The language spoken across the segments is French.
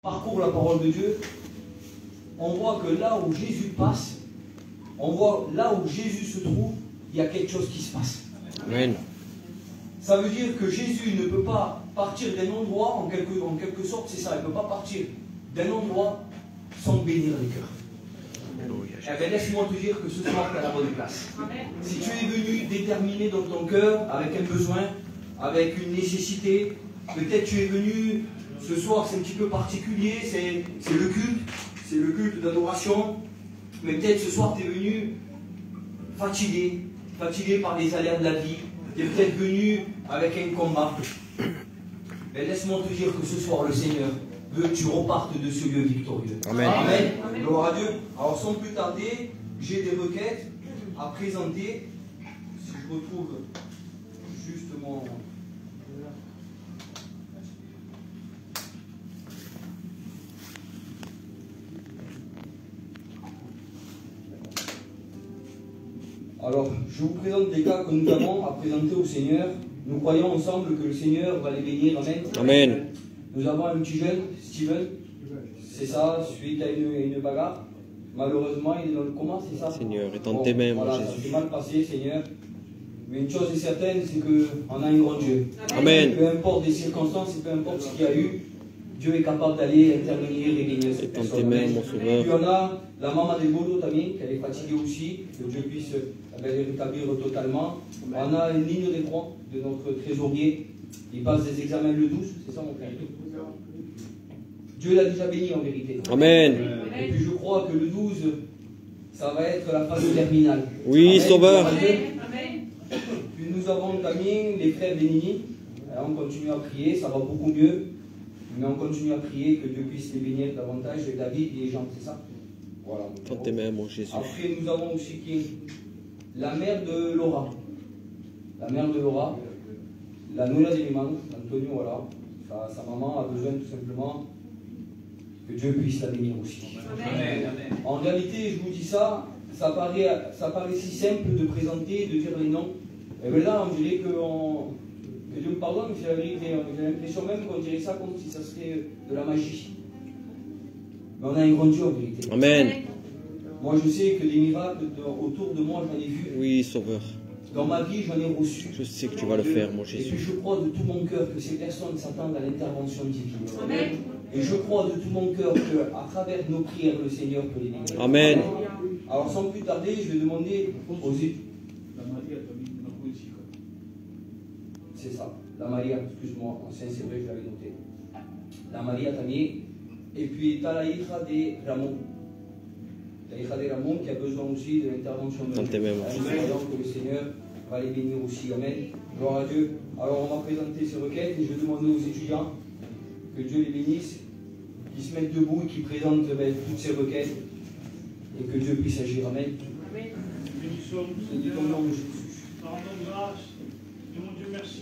parcourt la parole de Dieu, on voit que là où Jésus passe, on voit là où Jésus se trouve, il y a quelque chose qui se passe. Amen. Ça veut dire que Jésus ne peut pas partir d'un endroit, en quelque sorte, c'est ça, il ne peut pas partir d'un endroit sans bénir les cœurs. Eh bien, laisse-moi te dire que ce soir, tu as la bonne place. Si tu es venu déterminé dans ton cœur, avec un besoin, avec une nécessité, peut-être tu es venu, ce soir c'est un petit peu particulier, c'est le culte d'adoration, mais peut-être ce soir tu es venu fatigué par les aléas de la vie, tu es peut-être venu avec un combat. Mais laisse-moi te dire que ce soir le Seigneur veut que tu repartes de ce lieu victorieux. Amen. Amen. Gloire à Dieu. Alors sans plus tarder, j'ai des requêtes à présenter. Si je retrouve justement... Alors, je vous présente les cas que nous avons à présenter au Seigneur. Nous croyons ensemble que le Seigneur va les bénir. Amen. Amen. Nous avons un petit jeune, Steven. C'est ça, suite à une bagarre. Malheureusement, il est dans le coma, c'est ça? Seigneur, est en tes mains, mon voilà, Jésus. ça s'est mal passé, Seigneur. Mais une chose est certaine, c'est qu'on a un grand Dieu. Amen. Peu importe les circonstances et peu importe ce qu'il y a eu, Dieu est capable d'aller intervenir et bénir cette Est en personne. tes mains, mon Et Sauveur. puis on a la maman de Bodo también, qu'elle est fatiguée aussi, que Dieu puisse les rétablir totalement. On a une ligne des points de notre trésorier. Il passe des examens le 12, c'est ça mon frère? Dieu l'a déjà béni en vérité. Amen. Et puis je crois que le 12, ça va être la phase terminale. Oui, Amen. Sauveur. Puis nous avons también les frères Benini. Alors on continue à prier, ça va beaucoup mieux. Mais on continue à prier que Dieu puisse les bénir davantage. David et Jean, c'est ça? Voilà. Dans tes mains, mon Jésus. Après, nous avons aussi la mère de Laura. La mère de Laura, la Nola de Liman, Antonio, voilà. Sa maman a besoin tout simplement que Dieu puisse la bénir aussi. Amen. En réalité, je vous dis ça, ça paraît si simple de présenter, de dire les noms. Et bien là, on dirait que Dieu me pardonne, mais c'est la vérité. J'ai l'impression même qu'on dirait ça comme si ça serait de la magie. Mais on a un grand Dieu en vérité. Amen. Moi, je sais que des miracles autour de moi, j'en ai vu. Oui, Sauveur. Dans ma vie, j'en ai reçu. Je sais que tu vas le faire, mon Et puis, Jésus. je crois de tout mon cœur que ces personnes s'attendent à l'intervention divine. Amen. Et je crois de tout mon cœur qu'à travers nos prières, le Seigneur peut les bénir. Amen. Alors, sans plus tarder, je vais demander aux études. C'est ça, la Maria, excuse-moi, ancien, c'est vrai, je l'avais noté. La Maria también. Et puis, tu as la hija de Ramon. La hija de Ramon qui a besoin aussi de l'intervention de Dans tes mains, mon Nous Jésus. croyons que le Seigneur va les bénir aussi. Amen. Gloire à Dieu. Alors, on va présenter ces requêtes et je vais demander aux étudiants que Dieu les bénisse, qu'ils se mettent debout et qu'ils présentent toutes ces requêtes et que Dieu puisse agir. Amen. Bénissons, Bénis ton nom, Jésus. rendons grâce. Et mon Dieu, merci.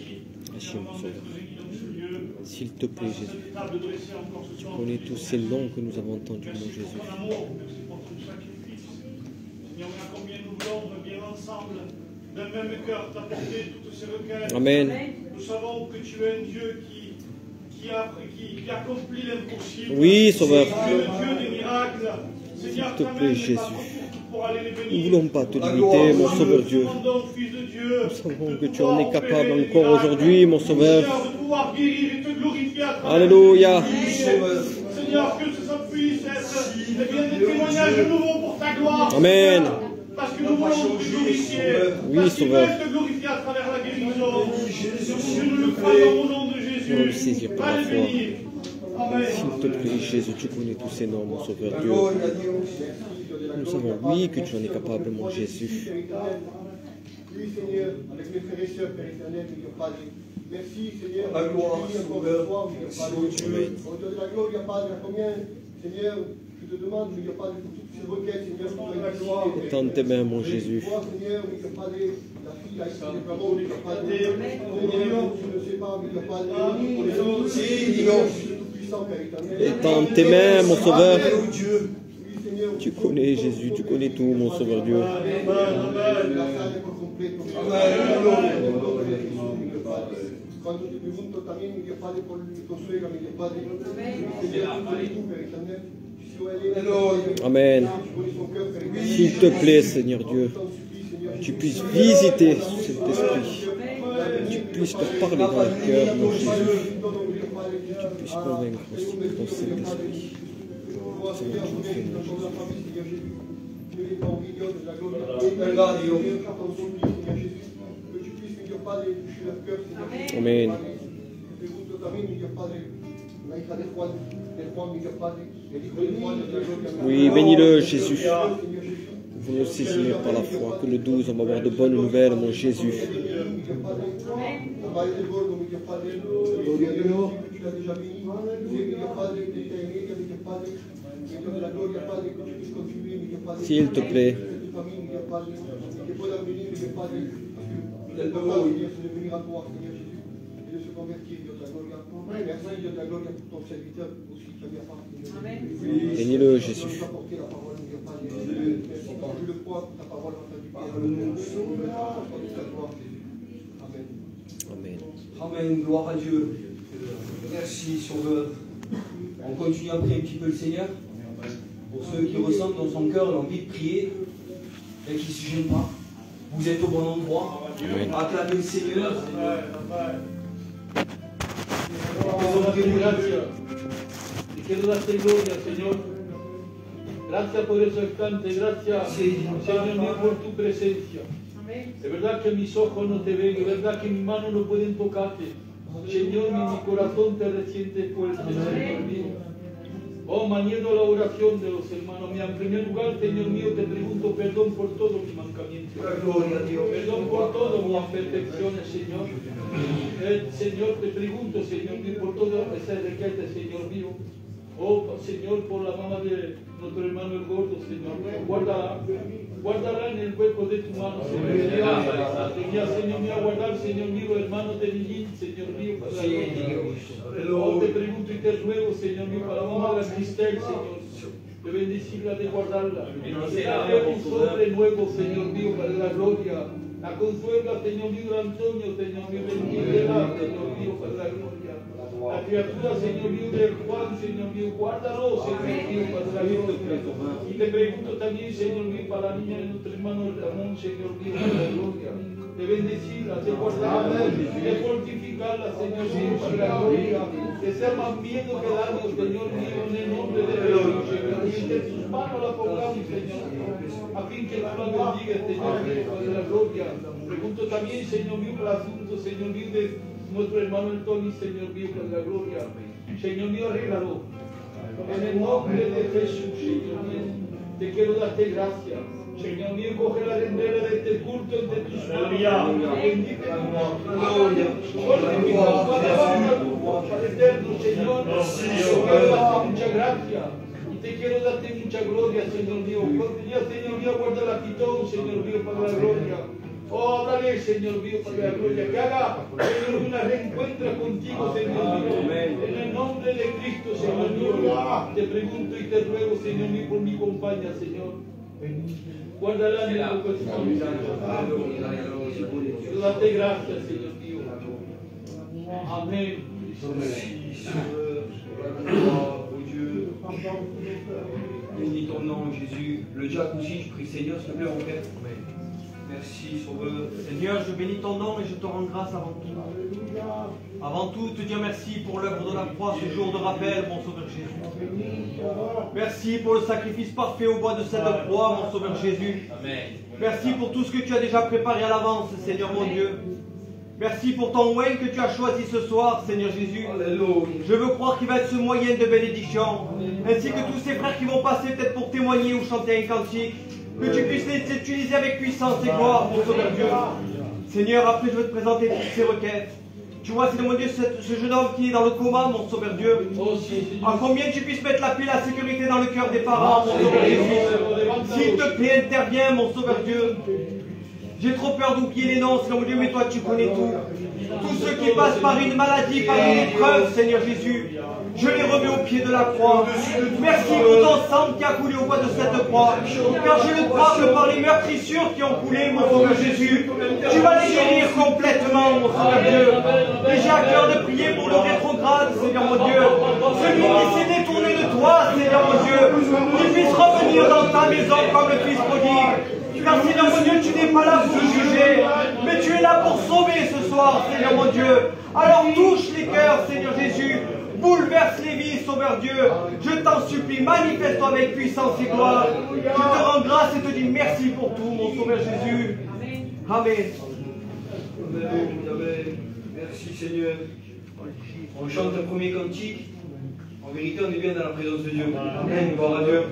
Merci, mon d'être Sauveur. réunis dans ce lieu. S'il te plaît, Face à Jésus. cette table dressée encore ce Tu soir. connais tous ces noms que nous avons entendus, Merci mon pour Jésus. ton amour, merci pour ton sacrifice. Seigneur, mais combien nous voulons bien ensemble, d'un même cœur, t'apporter toutes ces requêtes. Amen. Nous savons que tu es un Dieu qui accomplit l'impossible. Oui, Sauveur. Tu es le Dieu des miracles. Seigneur, S'il te plaît, Jésus. pour aller les bénir. Nous ne voulons pas te limiter, mon Sauveur Dieu. Nous demandons, Fils de Dieu, Nous savons que tu en es capable encore aujourd'hui, mon Sauveur. Seigneur, de pouvoir guérir et te glorifier à travers Alléluia. Seigneur, que ça puisse être des témoignages nouveaux pour ta gloire. Amen. Parce que nous voulons te glorifier. Oui, Parce qu'il Sauveur. veut te glorifier à travers la guérison. Nous le croyons au nom de Jésus. Nous le saisir par la Va les foi. bénir. Amen. S'il te plaît, Jésus, tu connais tous ces noms, mon Sauveur Dieu. Nous savons, oui, que tu en es capable, mon Jésus. Oui, Seigneur, avec mes frères et sœurs, Père éternel, Dieu Padre. Merci, Seigneur. La gloire, Sauveur. Au Dieu de la gloria, Padre, combien, Seigneur, je te demande, Dieu Padre, pour toutes ces requêtes, Seigneur, pour la gloire. Dans tes mains, mon Jésus. Toi, Seigneur, Dieu Padre, la fille, la fille de Ramon, Dieu Padre. Seigneur, tu ne sais pas, Dieu Padre, pour les autres, Dieu tout-puissant, Père éternel. Et dans tes mains, mon Sauveur. Oui, Seigneur, Tu connais, Jésus, tu connais tout, mon Sauveur Dieu. Cuando te pregunto también, mi Dios Padre, por mi consuelo, mi Dios Padre, Señor, tú eres tú, Père éternel. Si tu es là, Amen. S'il te plaît, Seigneur Dieu, tu puisses visiter cet esprit, tu puisses te parler dans le cœur, mon Jésus, tu puisses convaincre aussi de ton Saint-Esprit. Seigneur, je te prie, mon Jésus. Amen. Oui, bénis-le, Jésus. Vous le saisir par la foi que le 12, on va avoir de bonnes nouvelles, mon Jésus. S'il te plaît. Bénis-le, Jésus. Amen. Amen, gloire à Dieu. Merci, Sauveur. On continue à prier un petit peu le Seigneur. Pour ceux qui ressentent dans son cœur l'envie de prier et qui ne se gênent pas. Vous êtes au bon endroit. Acclamez le Seigneur. Quiero darte gloria, Señor. Gracias por eso instante, gracias, Señor mío, por tu presencia. Es verdad que mis ojos no te ven, es verdad que mis manos no pueden tocarte. Señor, mi corazón te resiente fuerte, Señor mío. Oh, maniendo la oración de los hermanos míos. En primer lugar, Señor mío, te pregunto perdón por todos mis mancamientos. Perdón por todas mis imperfecciones, Señor. Señor, te pregunto, Señor mío, por todas esas requetes, Señor mío. Oh, Señor, por la mamá de nuestro hermano el gordo, Señor. Guárdala en el hueco de tu mano, Señor. Señor mío, guardar, Señor mío, hermanos de Nillín, Señor mío, para la oh, te pregunto y te ruego, Señor mío, para la mamá de Cristel, Señor. De bendecirla, de guardarla. De darle un sobre nuevo, Señor mío, para la gloria. La consuela, Señor mío, de Antonio, Señor mío, bendícela, Señor mío, para la gloria. La criatura, Señor mío, de Juan, Señor mío, guárdalo, Señor mío, para la gloria. Y te pregunto también, Señor mío, para la niña de nuestro hermano Ramón, Señor mío, para la gloria. De bendecirla, de guardarla, de fortificarla, Señor mío, para la gloria. De ser más miedo que daño, Señor mío, en el nombre de Jesús, Señor mío. Que en tus manos la pongamos, Señor mío, a fin que tú la bendiga, Señor mío, para la gloria. Pregunto también, Señor mío, para el asunto, Señor mío, de nuestro hermano el Tony, Señor mío, para la gloria. Señor mío, arréglalo. En el nombre de Jesús, Señor mío, te quiero darte gracias. Señor mío, coge la rendera de este culto entre tus manos. Bendite tu nombre. Padre eterno, Señor. Muchas gracias. Y te quiero darte mucha gloria, Señor mío. Señor mío, guarda la pitón, Señor mío, para la gloria. Oh, háblale, Señor mío, para la gloria. Que haga, Señor, una reencuentra contigo, Señor mío. En el nombre de Cristo, Señor mío. Te pregunto y te ruego, Señor mío, por mi compañía, Señor. Guárdala en el corazón. Quiero darte gracias, Señor mío. Amén. Bénis ton nom, Jésus. Le diacre aussi, je prie, Seigneur, s'il te plaît, mon Père. Merci, Sauveur. Seigneur, je bénis ton nom et je te rends grâce avant tout. Avant tout, te dire merci pour l'œuvre de la croix, ce jour de rappel, mon Sauveur Jésus. Merci pour le sacrifice parfait au bois de cette croix, mon Sauveur Jésus. Merci pour tout ce que tu as déjà préparé à l'avance, Seigneur mon Dieu. Merci pour ton moyen que tu as choisi ce soir, Seigneur Jésus. Je veux croire qu'il va être ce moyen de bénédiction, ainsi que tous ces frères qui vont passer peut-être pour témoigner ou chanter un cantique, que tu puisses les utiliser avec puissance et gloire, mon Sauveur Dieu. Seigneur, après je veux te présenter toutes ces requêtes. Tu vois, Seigneur mon Dieu, ce jeune homme qui est dans le coma, mon Sauveur Dieu. En combien tu puisses mettre la paix et la sécurité dans le cœur des parents, mon Sauveur Jésus. S'il te plaît, interviens, mon Sauveur Dieu. J'ai trop peur d'oublier les noms, Seigneur mon Dieu, mais toi tu connais tout. Tous ceux qui passent par une maladie, par une épreuve, Seigneur Jésus. je les remets au pied de la croix. Merci pour ton sang qui a coulé au bois de cette croix. Car je le crois que par les meurtrissures qui ont coulé, mon Sauveur Jésus, tu vas les guérir complètement, mon Sauveur Dieu. Et j'ai à cœur de prier pour le rétrograde, Seigneur mon Dieu. Celui qui s'est détourné de toi, Seigneur mon Dieu, qu'il puisse revenir dans ta maison comme le Fils prodigue. Car Seigneur mon Dieu, tu n'es pas là pour juger, mais tu es là pour sauver ce soir, Seigneur mon Dieu. Alors touche les cœurs, Seigneur Jésus. Bouleverse les vies, Sauveur Dieu. Je t'en supplie, manifeste-toi avec puissance et gloire. Je te rends grâce et te dis merci pour tout, mon Sauveur Jésus. Amen. Merci Seigneur. On chante un premier cantique. En vérité, on est bien dans la présence de Dieu. Amen. Gloire à Dieu.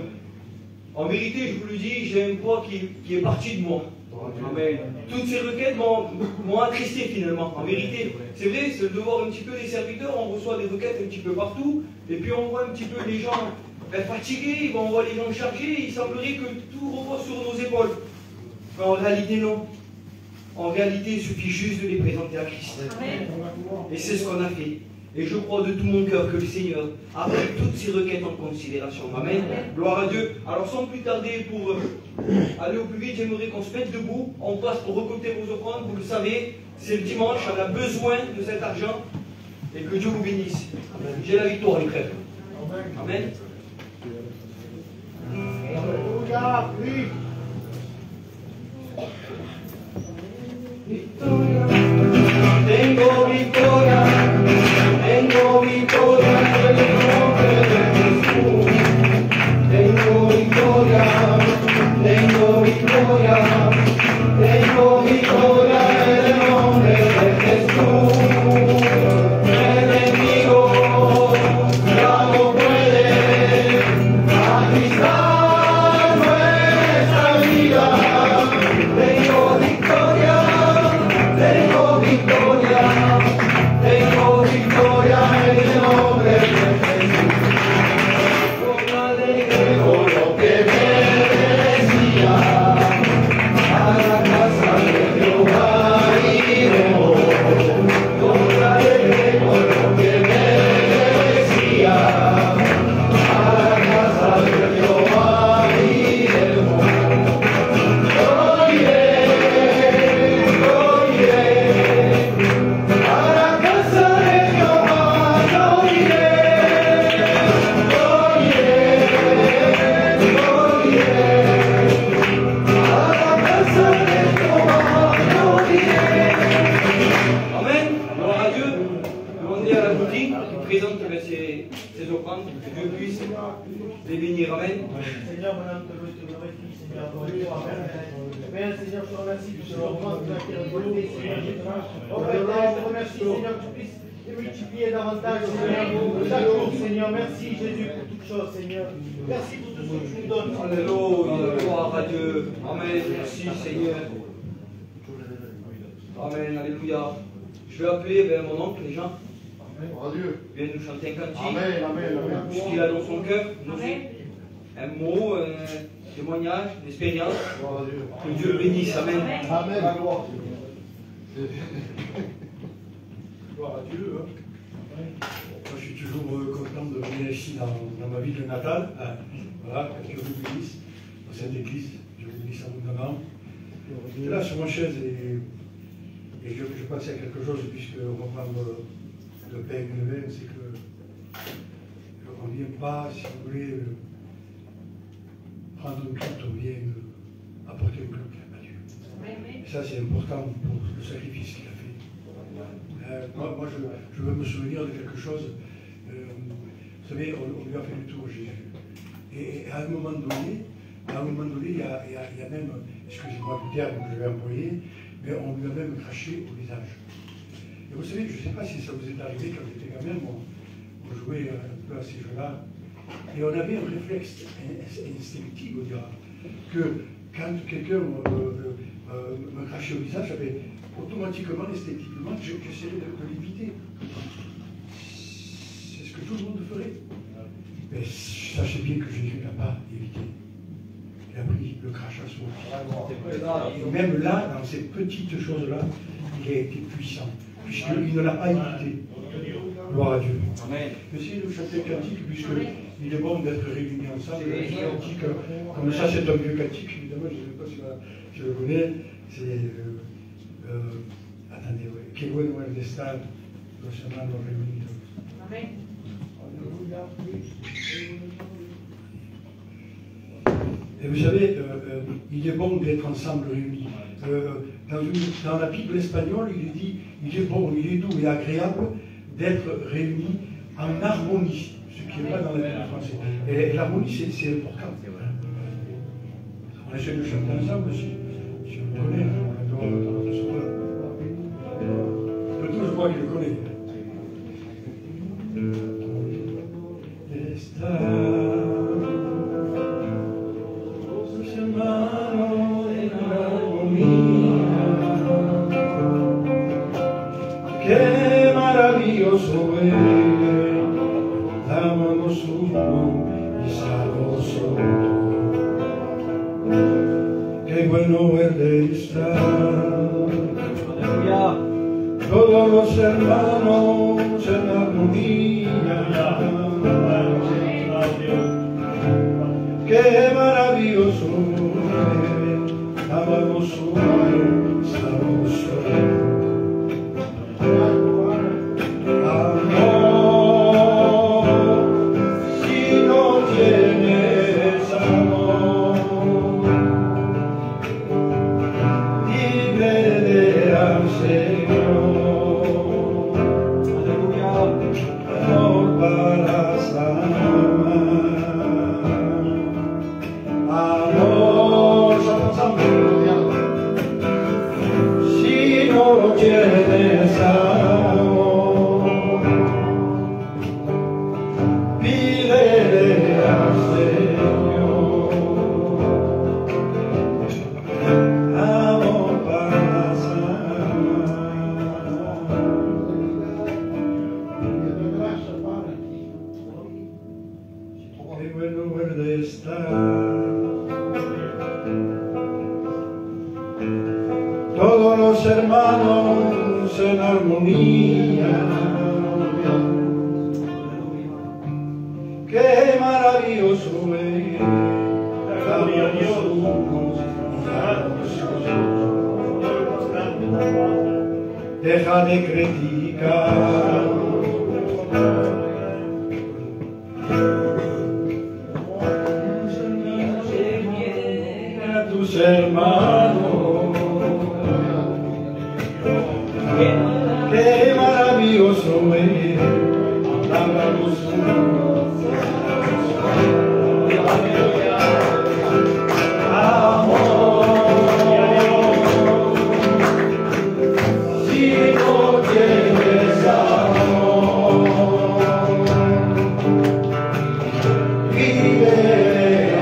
En vérité, je vous le dis, j'ai un poids qui est parti de moi. Amen. Toutes ces requêtes m'ont attristé finalement. En vérité, c'est vrai, c'est de voir un petit peu les serviteurs, on reçoit des requêtes un petit peu partout, et puis on voit un petit peu les gens fatigués, on voit les gens chargés, il semblerait que tout repose sur nos épaules. Mais en réalité, non. En réalité, il suffit juste de les présenter à Christ. Amen. Et c'est ce qu'on a fait. Et je crois de tout mon cœur que le Seigneur a pris toutes ces requêtes en considération. Amen. Gloire à Dieu. Alors sans plus tarder, pour aller au plus vite, j'aimerais qu'on se mette debout. On passe pour récolter vos offrandes. Vous le savez, c'est le dimanche, on a besoin de cet argent. Et que Dieu vous bénisse. J'ai la victoire, les frères. Amen. Alléluia, oui. Tengo victoria, tengo victoria en el nombre de Jesús. Tengo victoria, tengo victoria, tengo victoria en el nombre de Jesús. El enemigo ya no puede agitar nuestra vida. Tengo victoria, tengo victoria, tengo victoria en el nombre de Jesús. Con alegre con lo que me decía, a la casa de Jehová iremos. Con alegre con lo que me decía, a la casa de Jehová iremos. Yo iré, yo iré, a la casa de Jehová yo iré, yo iré, yo iré, a la casa de Jehová yo iré. Amen. Gloire à Dieu. Demandez à la boutique qui présente ses offrandes, que Dieu puisse les bénir. Amen. Seigneur, mon âme te loue et te glorifie, Seigneur, pour le Dieu, amen. Amen, Seigneur, je te remercie pour ce moment que tu as été récolté, Seigneur, je te remercie, Seigneur, que tu puisses les multiplier davantage, Seigneur, chaque jour, Seigneur. Merci, Jésus, pour toutes choses, Seigneur. Merci pour tout ce que tu nous donnes. Alléluia, gloire à Dieu. Amen, merci Seigneur. Amen, alléluia. Je vais appeler mon oncle, les gens. Dieu. Il vient nous chanter un cantique. Amen, amen, amen. Ce qu'il a dans son cœur, un mot, un témoignage, une expérience. Gloire à Dieu. Que Dieu le bénisse. Amen. Amen. La gloire. Gloire à Dieu. Moi, je suis toujours content de venir ici dans ma ville natale. Voilà, que Dieu vous bénisse dans cette église. Dieu vous bénisse abondamment. J'étais là sur ma chaise et je pensais à quelque chose, puisqu'on va prendre le pain et le vin, c'est que on ne vient pas, si vous voulez, prendre un culte, on vient apporter un culte à Dieu. Et ça, c'est important pour le sacrifice qu'il a fait. Moi je veux me souvenir de quelque chose. Vous savez, on lui a fait le tour, Jésus. Et à un moment donné, il y a même, excusez-moi du terme que je vais employer, mais on lui a même craché au visage. Et vous savez, je ne sais pas si ça vous est arrivé quand j'étais gamin, on jouait un peu à ces jeux-là, et on avait un réflexe instinctif, on dira, que quand quelqu'un me crachait au visage, j'avais automatiquement, instinctivement, j'essaierais de l'éviter. C'est ce que tout le monde ferait. Mais sachez bien que Jésus n'a pas évité. Il a pris le crachat sur le pied. Et même là, dans ces petites choses-là, il a été puissant, puisqu'il ne l'a pas évité. Gloire à Dieu. Amen. Essayez de chanter le cantique, puisqu'il est bon d'être réunis ensemble. Le cantique, comme ça, c'est un vieux cantique, évidemment, je ne sais pas si je le connais. C'est. Attendez, oui. Que bueno es estar los hermanos reunidos. Amen. Et vous savez, il est bon d'être ensemble réunis. Dans la Bible espagnole, il est dit, il est bon, il est doux et agréable d'être réunis en harmonie, ce qui n'est pas dans la Bible française. Et l'harmonie, c'est important. On essaie de chanter ensemble, si on connaît, on adore ce soir. Je crois qu'il le connaît. Qué maravilloso es, amamos uno y sabroso. Qué bueno es de estar. Todos los hermanos en armonía. Qué maravilloso es, amamos uno, sabroso. Todos los hermanos en armonía. Qué maravilloso es, gloria a Dios. Deja de criticar. A tus hermanos. Qué maravilloso es, amamos uno. Amor, si no tienes amor, vive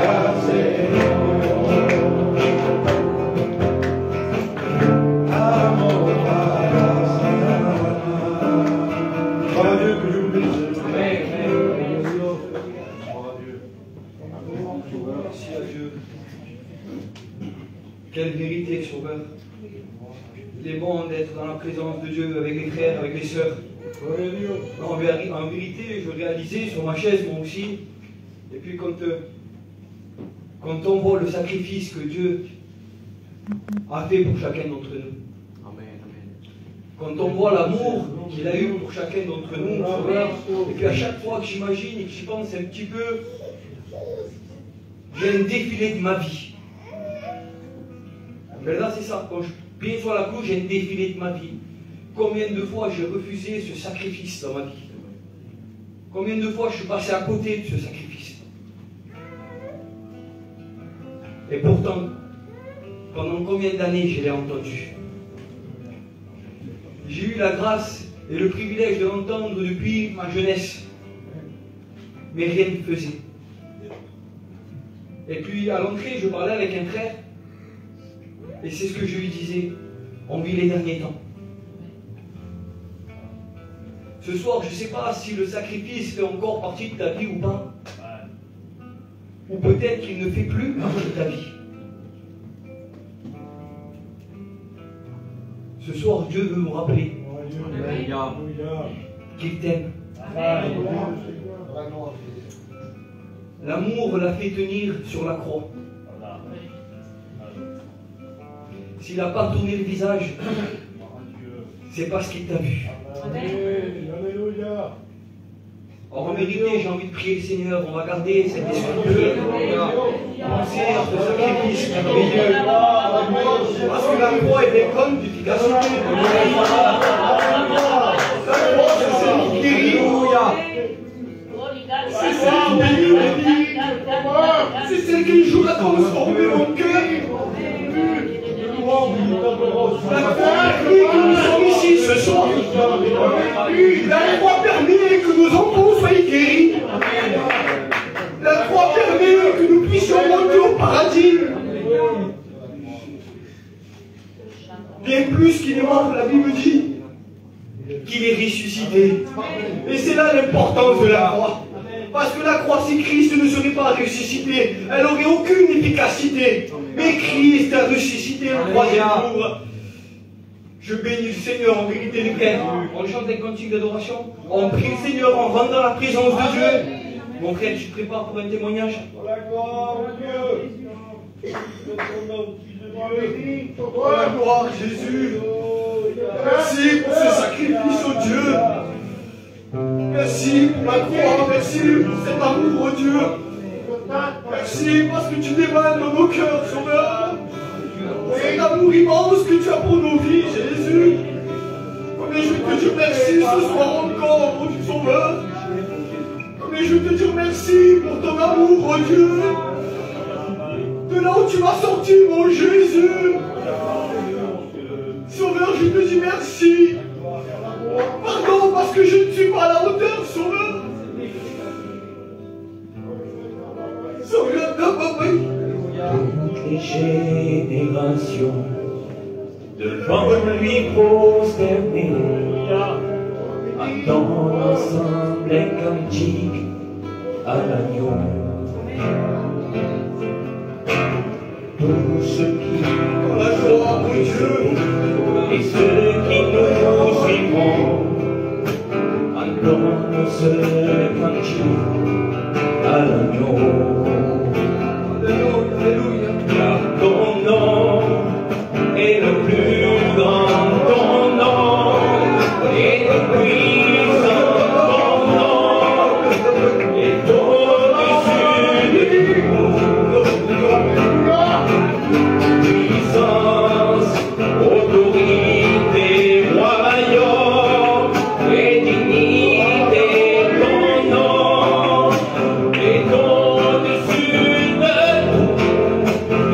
al Señor. Amor para Merci à Dieu. Quelle vérité, Sauveur. Il est bon d'être dans la présence de Dieu avec les frères, avec les sœurs. En vérité, je réalisais sur ma chaise, moi aussi. Et puis quand on voit le sacrifice que Dieu a fait pour chacun d'entre nous. Quand on voit l'amour qu'il a eu pour chacun d'entre nous, Sauveur, et puis à chaque fois que j'imagine et que j'y pense un petit peu, j'ai un défilé de ma vie. Mais là, c'est ça. Quand je pieds sur la clou, j'ai un défilé de ma vie. Combien de fois j'ai refusé ce sacrifice dans ma vie? Combien de fois je suis passé à côté de ce sacrifice? Et pourtant, pendant combien d'années je l'ai entendu? J'ai eu la grâce et le privilège de l'entendre depuis ma jeunesse. Mais rien ne faisait. Et puis à l'entrée, je parlais avec un frère. Et c'est ce que je lui disais. On vit les derniers temps. Ce soir, je ne sais pas si le sacrifice fait encore partie de ta vie ou pas. Ou peut-être qu'il ne fait plus partie de ta vie. Ce soir, Dieu veut nous rappeler qu'il t'aime. L'amour l'a fait tenir sur la croix. S'il n'a pas tourné le visage, c'est parce qu'il t'a vu. En vérité, j'ai envie de prier le Seigneur. On va garder cet esprit de penser à ce sacrifice merveilleux. Parce que la croix est béconne d'efficacité. La croix, c'est celle qui guérit. C'est celle qui bénit. C'est celle qui joue à transformer mon cœur. La croix permet que nous sommes ici ce soir. La croix permet que nos enfants soient guéris. La croix permet que nous puissions monter au paradis. Bien plus qu'il est mort, la Bible dit qu'il est ressuscité. Et c'est là l'importance de la croix. Parce que la croix, si Christ ne serait pas ressuscité, elle n'aurait aucune efficacité. Mais Christ a ressuscité le troisième jour. Je bénis le Seigneur en vérité les frères. On chante des cantiques d'adoration. On prie le Seigneur, on rentre dans la présence de Dieu. Mon frère, tu te prépares pour un témoignage? La gloire, Dieu. Oh la gloire, Jésus. Merci pour ce sacrifice, oh Dieu. Merci pour la croix, merci pour cet amour, oh Dieu. Merci parce que tu déballes dans nos cœurs, Sauveur. Cet amour immense que tu as pour nos vies, Jésus. Combien je veux te dire merci ce soir encore, oh Dieu Sauveur. Combien je veux te dire merci pour ton amour, oh Dieu. De là où tu m'as sorti, mon Jésus. Sauveur, je te dis merci. Pardon parce que je ne suis pas à la hauteur, Sauveur. Sauveur, toutes les générations devant lui prosterner, attendent ensemble un cantique à l'agneau. Tous ceux qui la gloire de Dieu et ceux qui nous suivront entendent ce cantique à l'agneau. Car ton nom est le plus grand, ton nom est le puissant, ton nom est au-dessus de tout. Puissance, autorité, royaume et dignité, ton nom est au-dessus de tout.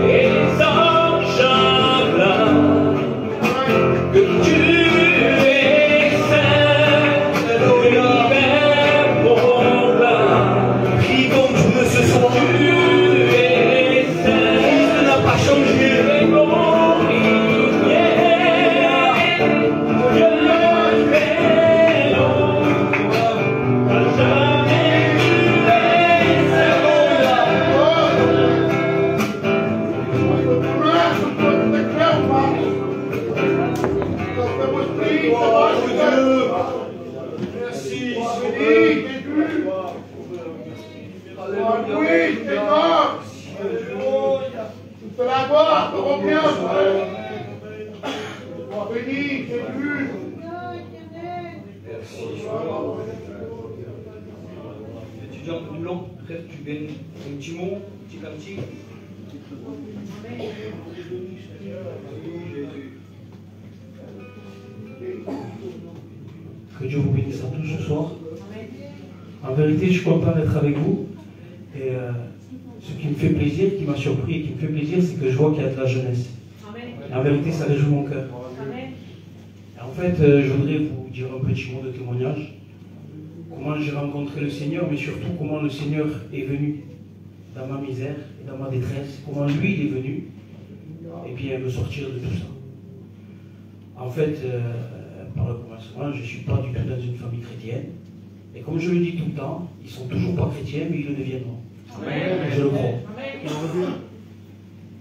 Et les anges acclament que tu es saint, l'univers proclame. prie comme Dieu ce soir. Tu es saint, Christ n'a pas changé. et glorifié. Je le fais à jamais tu es Gloire de Dieu. Merci, Seigneur. Oui, Seigneur. Toute la gloire te revient. Sois béni, Jésus. Étudiant du long, frère, tu viennes un petit mot, un petit cantique. Que Dieu vous bénisse à tous ce soir. En vérité, je suis content d'être avec vous. Et ce qui me fait plaisir, qui m'a surpris et qui me fait plaisir, c'est que je vois qu'il y a de la jeunesse. Et en vérité, ça réjouit mon cœur. Et en fait, je voudrais vous dire un petit mot de témoignage. Comment j'ai rencontré le Seigneur, mais surtout comment le Seigneur est venu dans ma misère et dans ma détresse. Comment lui, il est venu et bien me sortir de tout ça. En fait, par le commencement, je ne suis pas du tout dans une famille chrétienne. Et comme je le dis tout le temps, ils ne sont toujours pas chrétiens, mais ils le deviendront. Amen. Je le crois. Amen.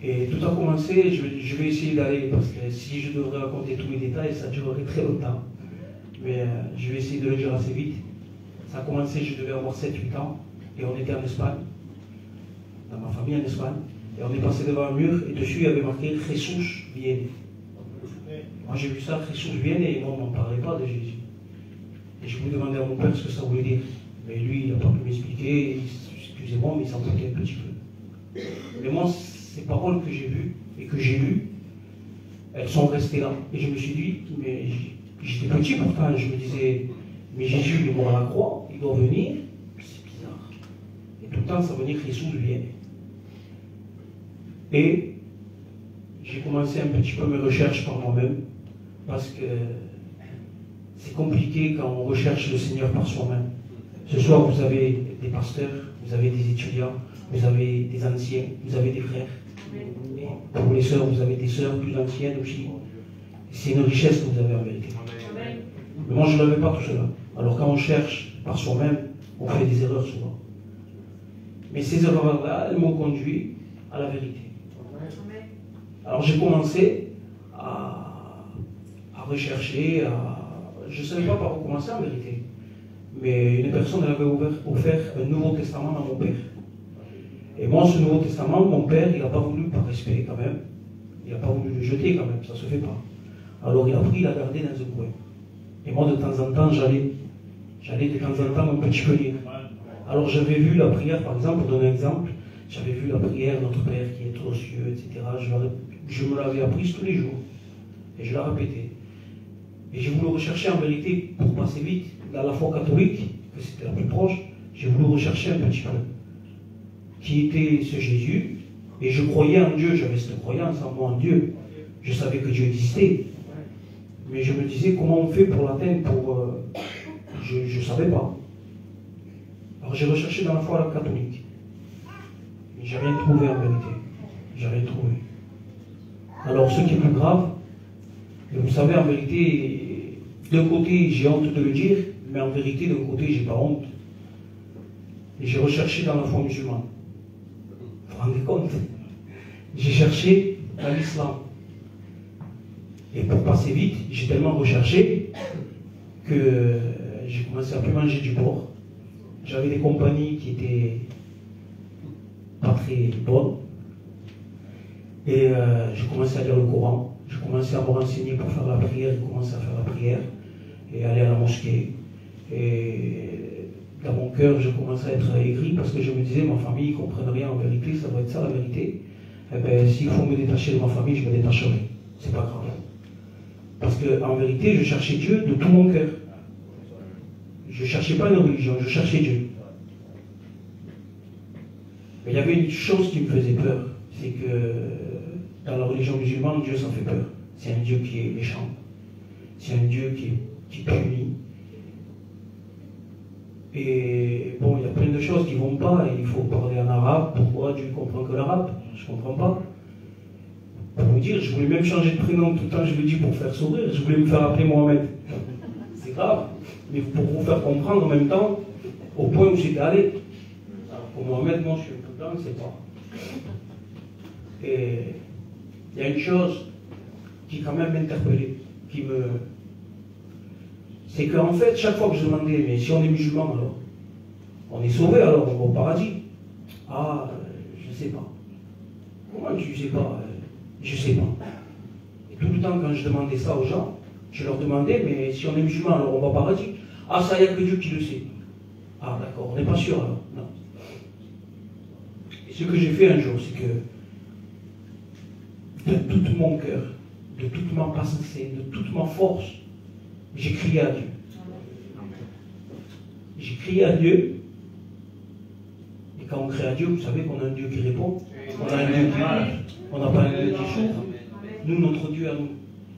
Et tout a commencé, je vais essayer d'aller, parce que si je devrais raconter tous les détails, ça durerait très longtemps. Mais je vais essayer de le dire assez vite. Ça a commencé, je devais avoir 7-8 ans, et on était en Espagne, dans ma famille en Espagne, et on est passé devant un mur, et dessus il y avait marqué Jesus viene. Moi j'ai vu ça, Jesus viene, et moi on n'en parlait pas de Jésus. Et je voulais demander à mon père ce que ça voulait dire. Mais lui, il n'a pas pu m'expliquer, excusez-moi, mais il s'en foutait un petit peu. Mais moi, ces paroles que j'ai vues et que j'ai lues, elles sont restées là. Et je me suis dit, mais j'étais petit pourtant, je me disais, mais Jésus, il est mort à la croix, il doit venir, c'est bizarre. Et tout le temps, ça veut dire que Jésus vient. Et j'ai commencé un petit peu mes recherches par moi-même, parce que c'est compliqué quand on recherche le Seigneur par soi-même. Ce soir, vous avez des pasteurs, vous avez des étudiants, vous avez des anciens, vous avez des frères. Et pour les sœurs, vous avez des sœurs plus anciennes aussi. C'est une richesse que vous avez en vérité. Mais moi, je n'avais pas tout cela. Alors quand on cherche par soi-même, on fait des erreurs souvent. Mais ces erreurs-là, elles m'ont conduit à la vérité. Alors j'ai commencé à rechercher, je ne savais pas par où commencer en vérité. Mais une personne elle avait offert un Nouveau Testament à mon père. Et moi, ce Nouveau Testament, mon père, il n'a pas voulu, par respect quand même, il n'a pas voulu le jeter quand même, ça ne se fait pas. Alors il a pris, il l'a gardé dans un coin. Et moi, de temps en temps, j'allais de temps en temps un petit peu lire. Alors j'avais vu la prière, par exemple, pour donner un exemple, j'avais vu la prière, notre Père qui est aux cieux, etc. Je me l'avais apprise tous les jours. Et je la répétais. Et j'ai voulu rechercher en vérité, pour passer vite, dans la foi catholique, que c'était la plus proche, j'ai voulu rechercher un petit peu qui était ce Jésus. Et je croyais en Dieu, j'avais cette croyance en moi, en Dieu. Je savais que Dieu existait. Mais je me disais, comment on fait pour l'atteindre je ne savais pas. Alors j'ai recherché dans la foi catholique. Mais j'ai rien trouvé en vérité. J'ai rien trouvé. Alors ce qui est plus grave, et vous savez, en vérité, d'un côté, j'ai honte de le dire, mais en vérité, d'un côté, j'ai pas honte. Et j'ai recherché dans la foi musulmane. Vous vous rendez compte? J'ai cherché dans l'islam. Et pour passer vite, j'ai tellement recherché que j'ai commencé à plus manger du porc. J'avais des compagnies qui étaient pas très bonnes. Et j'ai commencé à lire le Coran. J'ai commencé à me renseigner pour faire la prière. J'ai commencé à faire la prière et aller à la mosquée. Et dans mon cœur, j'ai commencé à être aigri parce que je me disais, ma famille ne comprenne rien en vérité, ça doit être ça la vérité. Eh bien, s'il faut me détacher de ma famille, je me détacherai. C'est pas grave. Parce qu'en vérité, je cherchais Dieu de tout mon cœur. Je ne cherchais pas une religion, je cherchais Dieu. Mais il y avait une chose qui me faisait peur, c'est que dans la religion musulmane, Dieu, ça fait peur. C'est un Dieu qui est méchant. C'est un Dieu qui punit. Et bon, il y a plein de choses qui ne vont pas. Et il faut parler en arabe. Pourquoi Dieu ne comprend que l'arabe? Je ne comprends pas. Pour vous dire, je voulais même changer de prénom tout le temps, je le dis pour faire sourire. Je voulais me faire appeler Mohamed. C'est grave. Mais pour vous faire comprendre en même temps, au point où j'étais allé. Alors pour Mohamed, moi je suis un peu blanc, c'est pas. Et il y a une chose qui quand même m'interpellait, c'est qu'en fait, chaque fois que je demandais, mais si on est musulman alors, on est sauvé alors, on va au paradis. Ah, je ne sais pas. Comment tu sais pas? Je ne sais pas. Et tout le temps quand je demandais ça aux gens, je leur demandais, mais si on est musulman alors on va au paradis. Ah, ça, il n'y a que Dieu qui le sait. Ah, d'accord, on n'est pas sûr alors. Non. Et ce que j'ai fait un jour, c'est que de tout mon cœur, de toute ma pensée, de toute ma force, j'ai crié à Dieu. J'ai crié à Dieu. Et quand on crie à Dieu, vous savez qu'on a un Dieu qui répond. On a un Dieu qui parle. On n'a pas un Dieu qui souffre. Nous, notre Dieu à nous,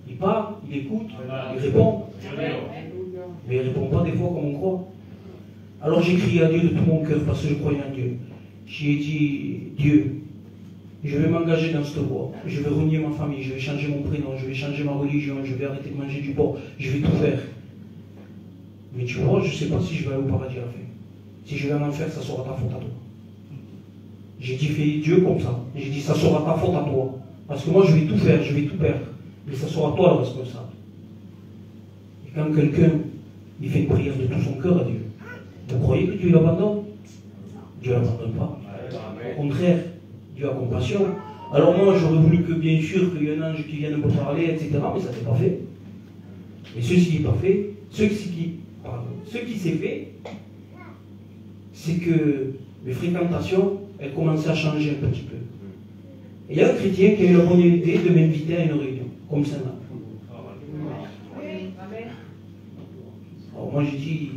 il parle, il écoute, il répond. Mais il ne répond pas des fois comme on croit. Alors j'ai crié à Dieu de tout mon cœur parce que je croyais en Dieu. J'ai dit, Dieu, je vais m'engager dans cette voie. Je vais renier ma famille, je vais changer mon prénom, je vais changer ma religion, je vais arrêter de manger du porc, je vais tout faire. Mais tu vois, je ne sais pas si je vais aller au paradis à la fin. Si je vais en enfer, ça sera ta faute à toi. J'ai dit, fais Dieu comme ça. J'ai dit, ça sera ta faute à toi. Parce que moi, je vais tout faire, je vais tout perdre. Mais ça sera toi le responsable. Et quand quelqu'un, il fait une prière de tout son cœur à Dieu, Vous croyez que Dieu l'abandonne? Dieu ne l'abandonne pas. Au contraire, Dieu a compassion. Alors moi, j'aurais voulu que, bien sûr, qu'il y ait un ange qui vienne me parler, etc. Mais ça n'est pas fait. Et ceci qui n'est pas fait, ce qui s'est fait, c'est que mes fréquentations, elles commençaient à changer un petit peu. Et il y a un chrétien qui a eu la bonne idée de m'inviter à une réunion, comme ça là. Alors moi j'ai dit,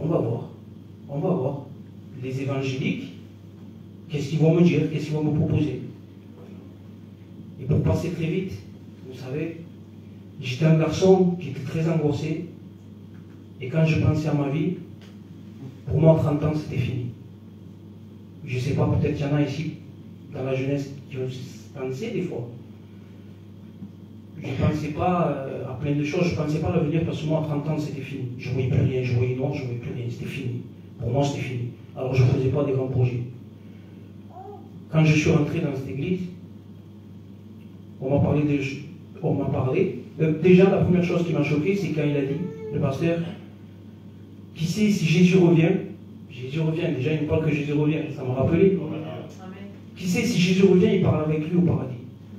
on va voir. Les évangéliques, qu'est-ce qu'ils vont me dire, qu'est-ce qu'ils vont me proposer? Et pour passer très vite, vous savez, j'étais un garçon qui était très angoissé, et quand je pensais à ma vie, pour moi, à 30 ans, c'était fini. Je ne sais pas, peut-être qu'il y en a ici, dans la jeunesse, qui ont pensé des fois. Je ne pensais pas à plein de choses, je ne pensais pas à l'avenir, parce que moi, à 30 ans, c'était fini. Je ne voyais plus rien, je voyais noir, je ne voyais plus rien, c'était fini. Pour moi, c'était fini. Alors, je ne faisais pas des grands projets. Quand je suis rentré dans cette église, on m'a parlé. Déjà, la première chose qui m'a choqué, c'est quand il a dit, le pasteur, qui sait si Jésus revient? Jésus revient, déjà il me parle que Jésus revient, ça m'a rappelé. Qui sait si Jésus revient, il parle avec lui au paradis.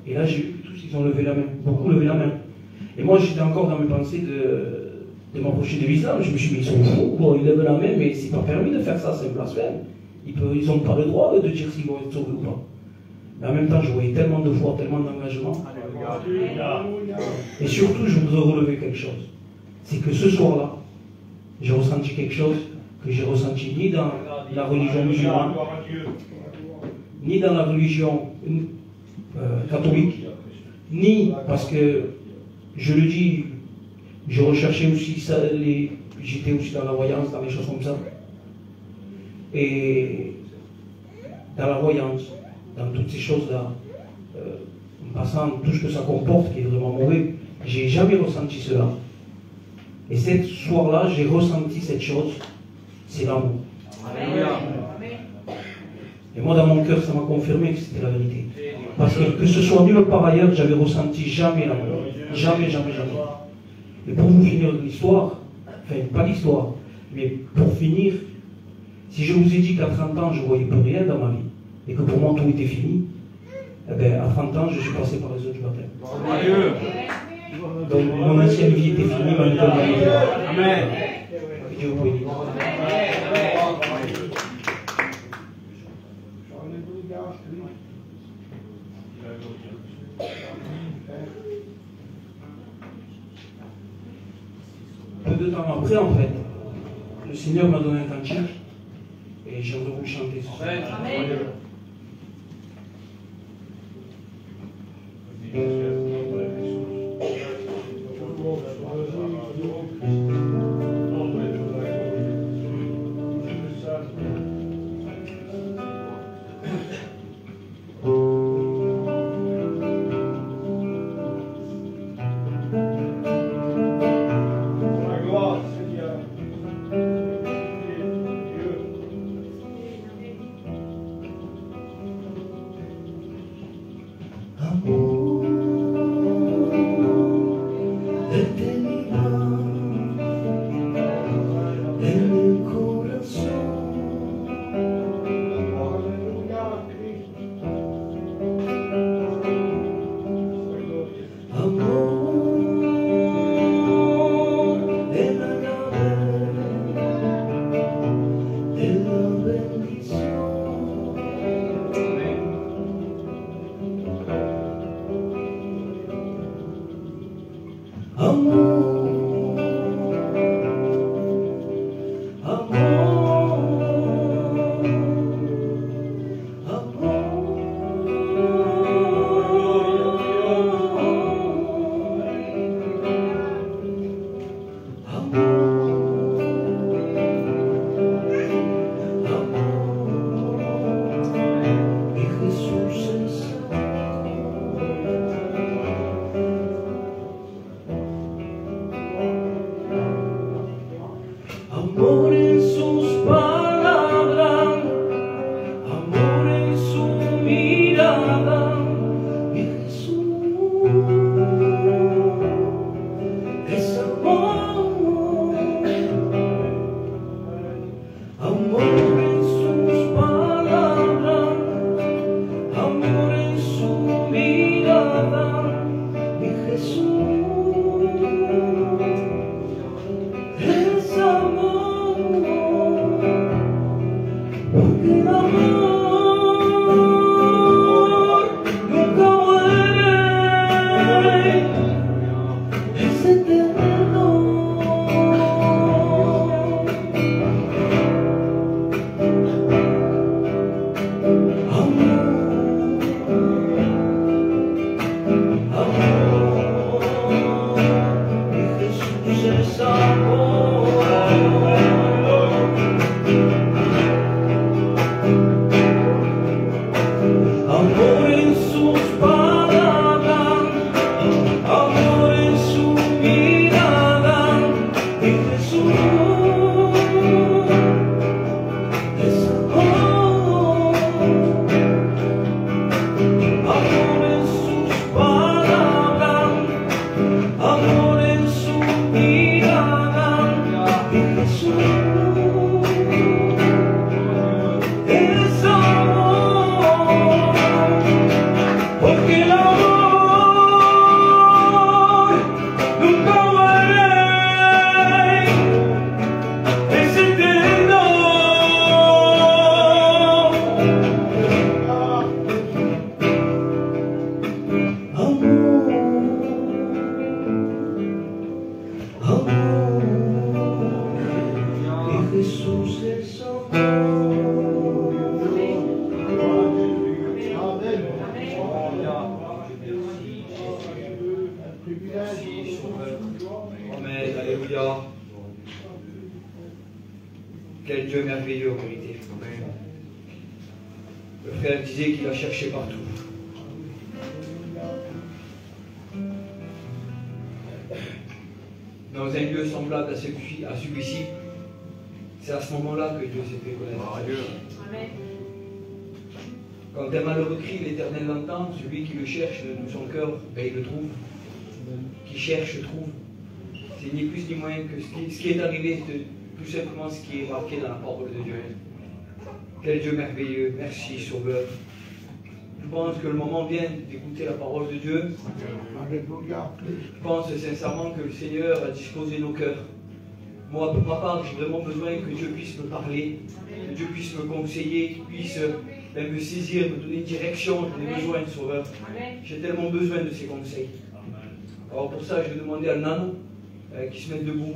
Et là, j'ai vu que tous ils ont levé la main, beaucoup levé la main. Et moi, j'étais encore dans mes pensées de m'approcher de l'islam. Je me suis dit, mais ils sont fous, bon, ils lèvent la main, mais c'est pas permis de faire ça, c'est un blasphème. Ils n'ont pas le droit de dire s'ils vont être sauvés ou pas. Mais en même temps, je voyais tellement de foi, tellement d'engagement. Et surtout, je voudrais relever quelque chose. C'est que ce soir-là, j'ai ressenti quelque chose que j'ai ressenti ni dans la religion musulmane, ni dans la religion catholique, ni parce que, je le dis, je recherchais aussi ça, j'étais aussi dans la voyance, dans les choses comme ça. Et dans la voyance, dans toutes ces choses-là, en passant tout ce que ça comporte, qui est vraiment mauvais, j'ai jamais ressenti cela. Et ce soir-là, j'ai ressenti cette chose, c'est l'amour. Et moi, dans mon cœur, ça m'a confirmé que c'était la vérité. Parce que ce soit nulle part ailleurs, j'avais ressenti jamais l'amour. Jamais, jamais, jamais. Et pour vous finir l'histoire, enfin, pas l'histoire, mais pour finir, si je vous ai dit qu'à 30 ans, je ne voyais plus rien dans ma vie, et que pour moi, tout était fini, eh bien, à 30 ans, je suis passé par les eaux du baptême. Donc, mon ancienne vie était finie, ma nouvelle vie était là. Amen. Que Dieu vous bénisse. Peu de temps après, en fait, le Seigneur m'a donné un cantique et j'aimerais vous chanter ce soir. Amen. Quel Dieu merveilleux en vérité. Le frère disait qu'il a cherché partout. Dans un lieu semblable à celui-ci, c'est à ce moment-là que Dieu s'est fait connaître. Quand un malheureux crie, l'Éternel l'entend, celui qui le cherche de son cœur, ben, il le trouve. Qui cherche, trouve. C'est ni plus ni moins que ce qui est arrivé, tout simplement ce qui est marqué dans la parole de Dieu. Quel Dieu merveilleux, merci Sauveur. Je pense que le moment vient d'écouter la parole de Dieu. Je pense sincèrement que le Seigneur a disposé nos cœurs. Moi, pour ma part, j'ai vraiment besoin que Dieu puisse me parler, que Dieu puisse me conseiller, qu'il puisse me saisir, me donner une direction. J'en ai besoin, Sauveur. J'ai tellement besoin de ses conseils. Alors pour ça, je vais demander à Nan qui se mette debout,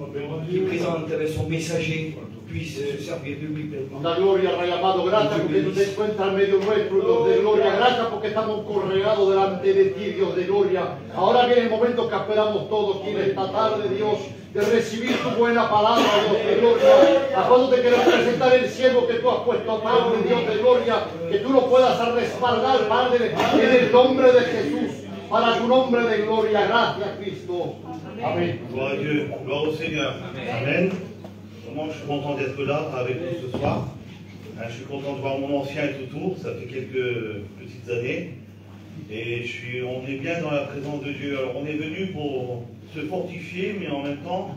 qui présente avec son messager, puisse se servir de lui pleinement. Da gloria, Rey amado, gracias porque tú te encuentras en medio nuestro, Dios de gloria. Gracias porque estamos corregados delante de ti, Dios de gloria. Ahora viene el momento que esperamos todos aquí en esta tarde, Dios, de recibir tu buena palabra, Dios de gloria. A cuando te queremos presentar el siervo que tú has puesto aparte, Dios de gloria, que tú lo puedas respaldar, Padre, en el nombre de Jesús, para tu nombre de gloria. Gracias, Cristo. Amén. Gloire à Dieu, gloire au Seigneur. Amen. Vraiment, je suis content d'être là avec vous ce soir. Je suis content de voir mon ancien être autour, ça fait quelques petites années. Et on est bien dans la présence de Dieu. Alors on est venu pour se fortifier, mais en même temps,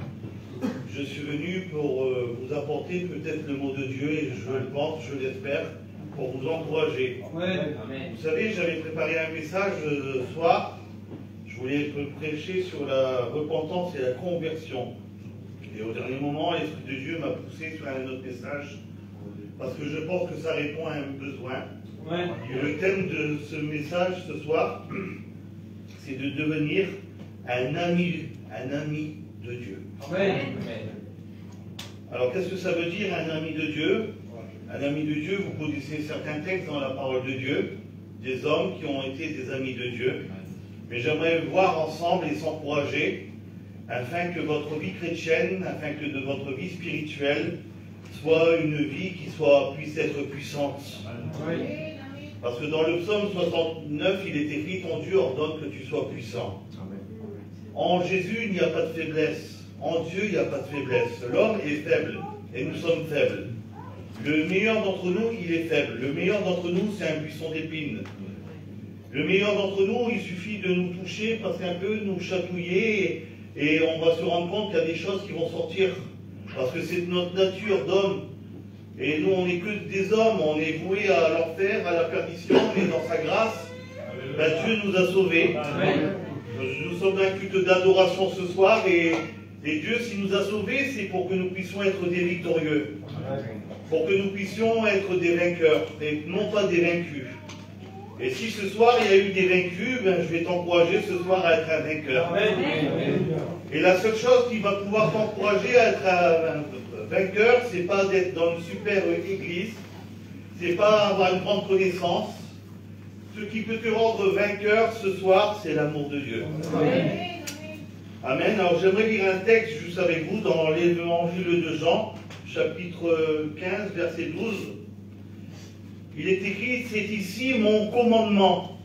je suis venu pour vous apporter peut-être le mot de Dieu, et je le pense, je l'espère, pour vous encourager. Vous savez, j'avais préparé un message ce soir. Je voulais prêcher sur la repentance et la conversion. Et au dernier moment, l'Esprit de Dieu m'a poussé sur un autre message, parce que je pense que ça répond à un besoin. Et le thème de ce message ce soir, c'est de devenir un ami de Dieu. Amen. Alors qu'est-ce que ça veut dire un ami de Dieu? Un ami de Dieu, vous connaissez certains textes dans la parole de Dieu, des hommes qui ont été des amis de Dieu. Mais j'aimerais voir ensemble et s'encourager afin que votre vie chrétienne, afin que de votre vie spirituelle soit une vie qui puisse être puissante. Parce que dans le psaume 69, il est écrit: ton Dieu ordonne que tu sois puissant. En Jésus, il n'y a pas de faiblesse. En Dieu, il n'y a pas de faiblesse. L'homme est faible et nous sommes faibles. Le meilleur d'entre nous, il est faible. Le meilleur d'entre nous, c'est un buisson d'épines. Le meilleur d'entre nous, il suffit de nous toucher, parce qu'un peu nous chatouiller, et on va se rendre compte qu'il y a des choses qui vont sortir. Parce que c'est notre nature d'homme. Et nous, on n'est que des hommes, on est voués à l'enfer, à la perdition, mais dans sa grâce, ben, Dieu nous a sauvés. Nous sommes un culte d'adoration ce soir, et Dieu, s'il nous a sauvés, c'est pour que nous puissions être des victorieux. Pour que nous puissions être des vainqueurs, et non pas des vaincus. Et si ce soir il y a eu des vaincus, ben, je vais t'encourager ce soir à être un vainqueur. Et la seule chose qui va pouvoir t'encourager à être un vainqueur, c'est pas d'être dans une super église, c'est pas avoir une grande connaissance. Ce qui peut te rendre vainqueur ce soir, c'est l'amour de Dieu. Amen. Alors j'aimerais lire un texte juste avec vous dans l'évangile de Jean, chapitre 15, verset 12. Il est écrit: c'est ici mon commandement.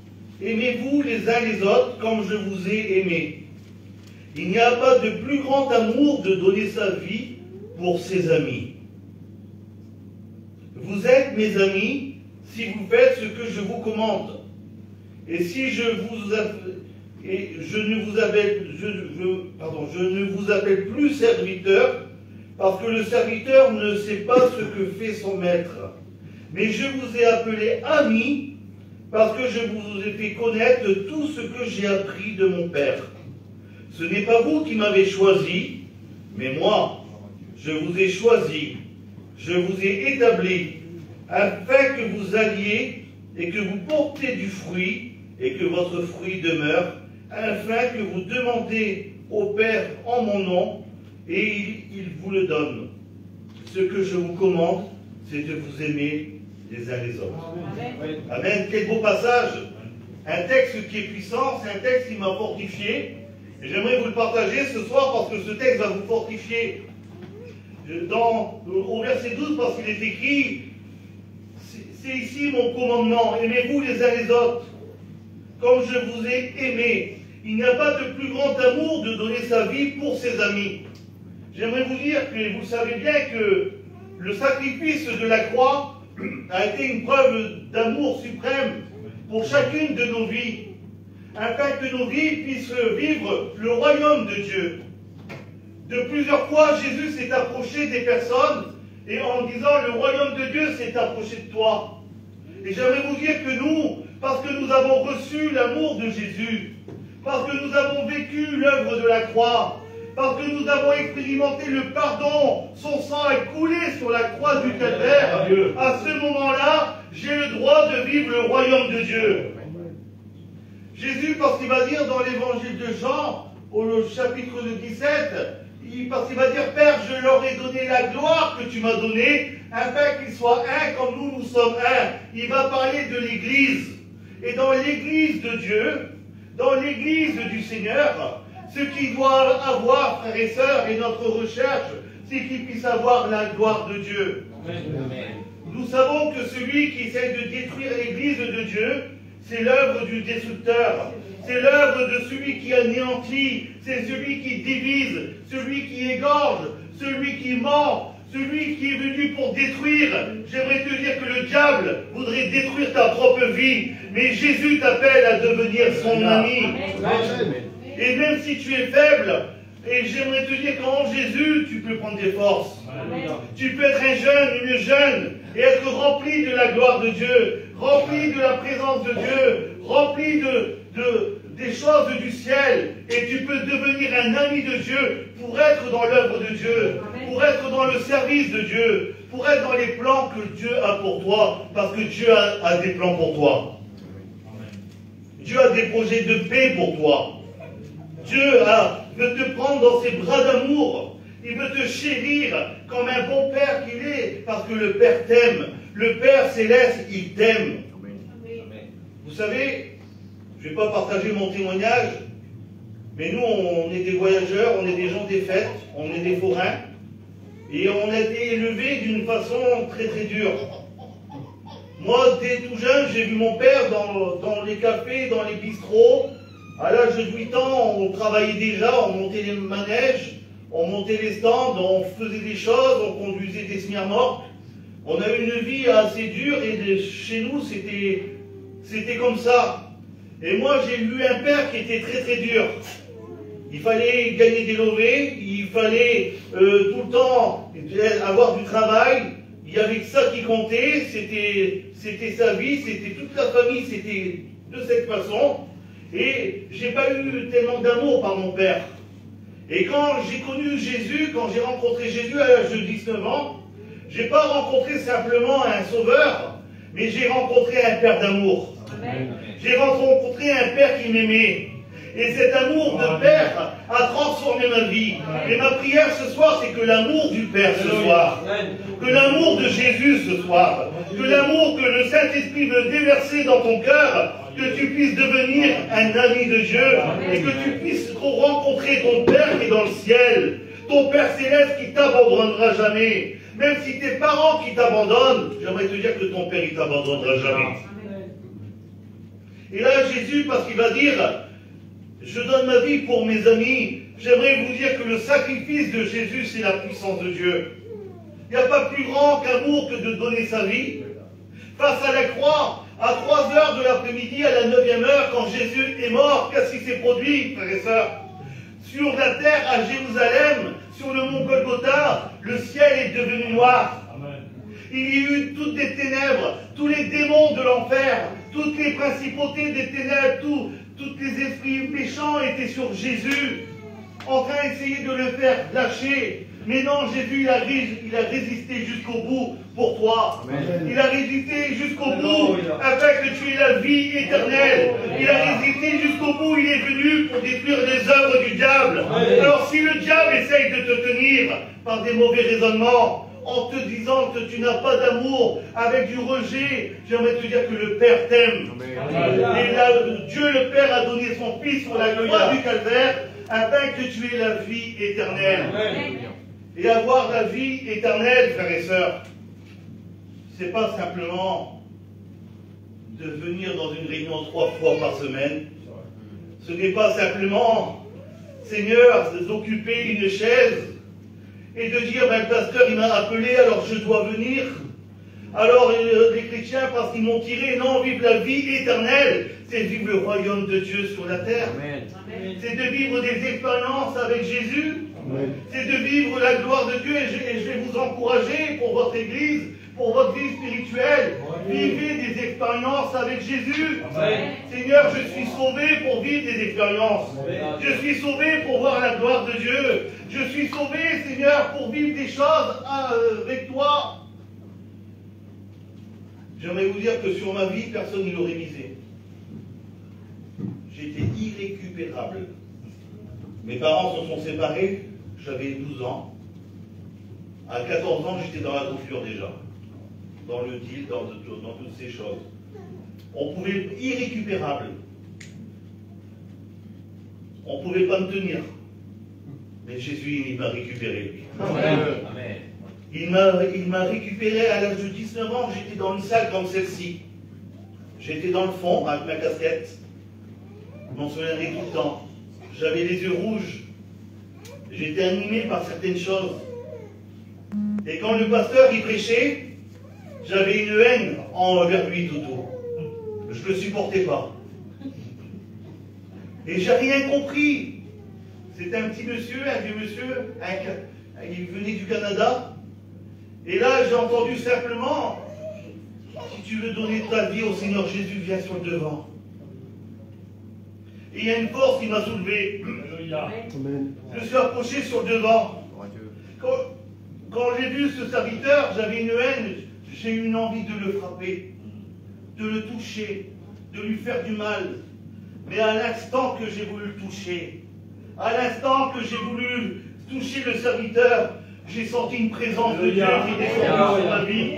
Aimez-vous les uns les autres comme je vous ai aimés. Il n'y a pas de plus grand amour de donner sa vie pour ses amis. Vous êtes mes amis si vous faites ce que je vous commande. Et si je ne vous appelle plus serviteur, parce que le serviteur ne sait pas ce que fait son maître. Mais je vous ai appelé amis, parce que je vous ai fait connaître tout ce que j'ai appris de mon Père. Ce n'est pas vous qui m'avez choisi, mais moi, je vous ai choisi, je vous ai établi, afin que vous alliez et que vous portez du fruit, et que votre fruit demeure, afin que vous demandez au Père en mon nom, et il vous le donne. Ce que je vous commande, c'est de vous aimer les uns les autres. Amen. Amen. Quel beau passage. Un texte qui est puissant, c'est un texte qui m'a fortifié. Et j'aimerais vous le partager ce soir parce que ce texte va vous fortifier. au verset 12, parce qu'il est écrit, c'est ici mon commandement, aimez-vous les uns les autres, comme je vous ai aimé. Il n'y a pas de plus grand amour de donner sa vie pour ses amis. J'aimerais vous dire que vous savez bien que le sacrifice de la croix a été une preuve d'amour suprême pour chacune de nos vies, afin que nos vies puissent vivre le royaume de Dieu. De plusieurs fois, Jésus s'est approché des personnes et en disant le royaume de Dieu s'est approché de toi. Et j'aimerais vous dire que nous, parce que nous avons reçu l'amour de Jésus, parce que nous avons vécu l'œuvre de la croix, parce que nous avons expérimenté le pardon, son sang a coulé sur la croix du calvaire, à ce moment-là, j'ai le droit de vivre le royaume de Dieu. Jésus, parce qu'il va dire dans l'évangile de Jean, au chapitre 17, parce qu'il va dire, Père, je leur ai donné la gloire que tu m'as donnée, afin qu'ils soient un comme nous sommes un. Il va parler de l'Église. Et dans l'Église de Dieu, dans l'Église du Seigneur, ce qu'il doit avoir, frères et sœurs, et notre recherche, c'est qu'il puisse avoir la gloire de Dieu. Amen. Nous savons que celui qui essaie de détruire l'Église de Dieu, c'est l'œuvre du destructeur. C'est l'œuvre de celui qui anéantit, c'est celui qui divise, celui qui égorge, celui qui ment, celui qui est venu pour détruire. J'aimerais te dire que le diable voudrait détruire ta propre vie, mais Jésus t'appelle à devenir son ami. Et même si tu es faible, et j'aimerais te dire qu'en Jésus, tu peux prendre des forces. Tu peux être un jeune, une jeune, et être rempli de la gloire de Dieu, rempli de la présence de Dieu, rempli des choses du ciel, et tu peux devenir un ami de Dieu pour être dans l'œuvre de Dieu, pour être dans le service de Dieu, pour être dans les plans que Dieu a pour toi, parce que Dieu a des plans pour toi. Dieu a des projets de paix pour toi. Dieu veut te prendre dans ses bras d'amour. Il veut te chérir comme un bon père qu'il est, parce que le Père t'aime. Le Père céleste, il t'aime. Vous savez, je ne vais pas partager mon témoignage, mais nous, on est des voyageurs, on est des gens des fêtes, on est des forains, et on a été élevés d'une façon très très dure. Moi, dès tout jeune, j'ai vu mon père dans les cafés, dans les bistrots. À l'âge de 8 ans, on travaillait déjà, on montait les manèges, on montait les stands, on faisait des choses, on conduisait des smirmorques. On a eu une vie assez dure et chez nous, c'était comme ça. Et moi, j'ai eu un père qui était très très dur. Il fallait gagner des levées, il fallait tout le temps avoir du travail. Il y avait que ça qui comptait, c'était sa vie, c'était toute la famille, c'était de cette façon. Et j'ai pas eu tellement d'amour par mon père. Et quand j'ai connu Jésus, quand j'ai rencontré Jésus à l'âge de 19 ans, j'ai pas rencontré simplement un sauveur, mais j'ai rencontré un père d'amour. J'ai rencontré un père qui m'aimait. Et cet amour de père a transformé ma vie. Et ma prière ce soir, c'est que l'amour du Père ce soir, que l'amour de Jésus ce soir, que l'amour que le Saint-Esprit veut déverser dans ton cœur, que tu puisses devenir un ami de Dieu et que tu puisses rencontrer ton Père qui est dans le ciel, ton Père céleste qui t'abandonnera jamais. Même si tes parents qui t'abandonnent, j'aimerais te dire que ton Père il t'abandonnera jamais. Et là Jésus, parce qu'il va dire, je donne ma vie pour mes amis, j'aimerais vous dire que le sacrifice de Jésus c'est la puissance de Dieu. Il n'y a pas plus grand qu'amour que de donner sa vie. Face à la croix, à 3 heures de l'après-midi, à la 9e heure, quand Jésus est mort, qu'est-ce qui s'est produit, frères et sœurs? Sur la terre, à Jérusalem, sur le mont Golgotha, le ciel est devenu noir. Amen. Il y a eu toutes les ténèbres, tous les démons de l'enfer, toutes les principautés des ténèbres, tous les esprits méchants étaient sur Jésus, en train d'essayer de le faire lâcher. Mais non, Jésus, il a résisté jusqu'au bout pour toi. Amen. Il a résisté jusqu'au bout afin que tu aies la vie éternelle. Il a résisté jusqu'au bout, il est venu pour détruire les œuvres du diable. Amen. Alors si le diable essaye de te tenir par des mauvais raisonnements, en te disant que tu n'as pas d'amour, avec du rejet, j'aimerais te dire que le Père t'aime. Et là, Dieu le Père a donné son Fils sur la croix du calvaire afin que tu aies la vie éternelle. Amen. Et avoir la vie éternelle, frères et sœurs, c'est pas simplement de venir dans une réunion 3 fois par semaine. Ce n'est pas simplement, Seigneur, d'occuper une chaise et de dire, ben, le pasteur, il m'a appelé, alors je dois venir. Alors les chrétiens, parce qu'ils m'ont tiré, non, vivre la vie éternelle, c'est vivre le royaume de Dieu sur la terre. C'est de vivre des expériences avec Jésus. C'est de vivre la gloire de Dieu. Et je vais vous encourager pour votre église, pour votre vie spirituelle. Vivez des expériences avec Jésus. Seigneur, je suis sauvé pour vivre des expériences. Je suis sauvé pour voir la gloire de Dieu. Je suis sauvé, Seigneur, pour vivre des choses avec toi. J'aimerais vous dire que sur ma vie, personne ne l'aurait misé. J'étais irrécupérable. Mes parents se sont séparés, j'avais 12 ans. À 14 ans, j'étais dans la coiffure déjà. Dans le deal, dans toutes ces choses. On pouvait être irrécupérable. On ne pouvait pas me tenir. Mais Jésus, il m'a récupéré. Amen. Il m'a récupéré à l'âge de 19 ans, j'étais dans une salle comme celle-ci. J'étais dans le fond avec ma casquette. Je m'en souviendrai tout le temps. J'avais les yeux rouges. J'étais animé par certaines choses. Et quand le pasteur y prêchait, j'avais une haine envers lui, Toto. Je ne le supportais pas. Et j'ai rien compris. C'était un petit monsieur, un vieux monsieur, il venait du Canada. Et là, j'ai entendu simplement, si tu veux donner ta vie au Seigneur Jésus, viens sur le devant. Et il y a une force qui m'a soulevé. Je suis approché sur le devant. Quand j'ai vu ce serviteur, j'avais une haine, j'ai eu une envie de le frapper, de le toucher, de lui faire du mal. Mais à l'instant que j'ai voulu le toucher, à l'instant que j'ai voulu toucher le serviteur, j'ai senti une présence de Dieu qui descendait sur ma vie.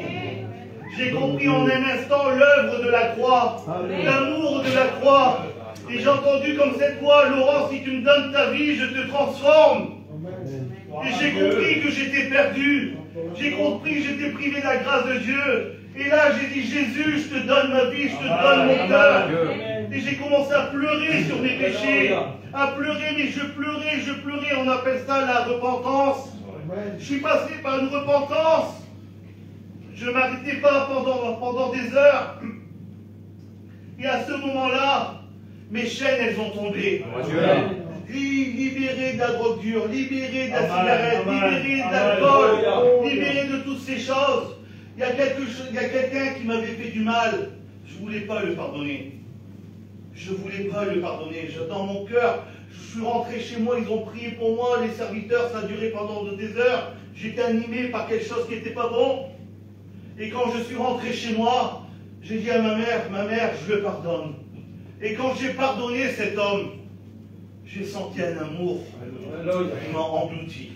J'ai compris en un instant l'œuvre de la croix, l'amour de la croix. Et j'ai entendu comme cette voix, Laurent, si tu me donnes ta vie, je te transforme. Et j'ai compris que j'étais perdu. J'ai compris que j'étais privé de la grâce de Dieu. Et là, j'ai dit, Jésus, je te donne ma vie, je te donne mon cœur. Et j'ai commencé à pleurer sur mes péchés. À pleurer, mais je pleurais. On appelle ça la repentance. Je suis passé par une repentance. Je ne m'arrêtais pas pendant des heures. Et à ce moment-là, mes chaînes, elles ont tombé. Libéré de la drogue dure, libéré de la cigarette, libéré de l'alcool, libéré de toutes ces choses. Il y a quelqu'un qui m'avait fait du mal. Je ne voulais pas le pardonner. Je ne voulais pas le pardonner. Dans mon cœur, je suis rentré chez moi, ils ont prié pour moi, les serviteurs, ça a duré pendant des heures. J'étais animé par quelque chose qui n'était pas bon. Et quand je suis rentré chez moi, j'ai dit à ma mère, je le pardonne. Et quand j'ai pardonné cet homme, j'ai senti un amour qui m'a englouti.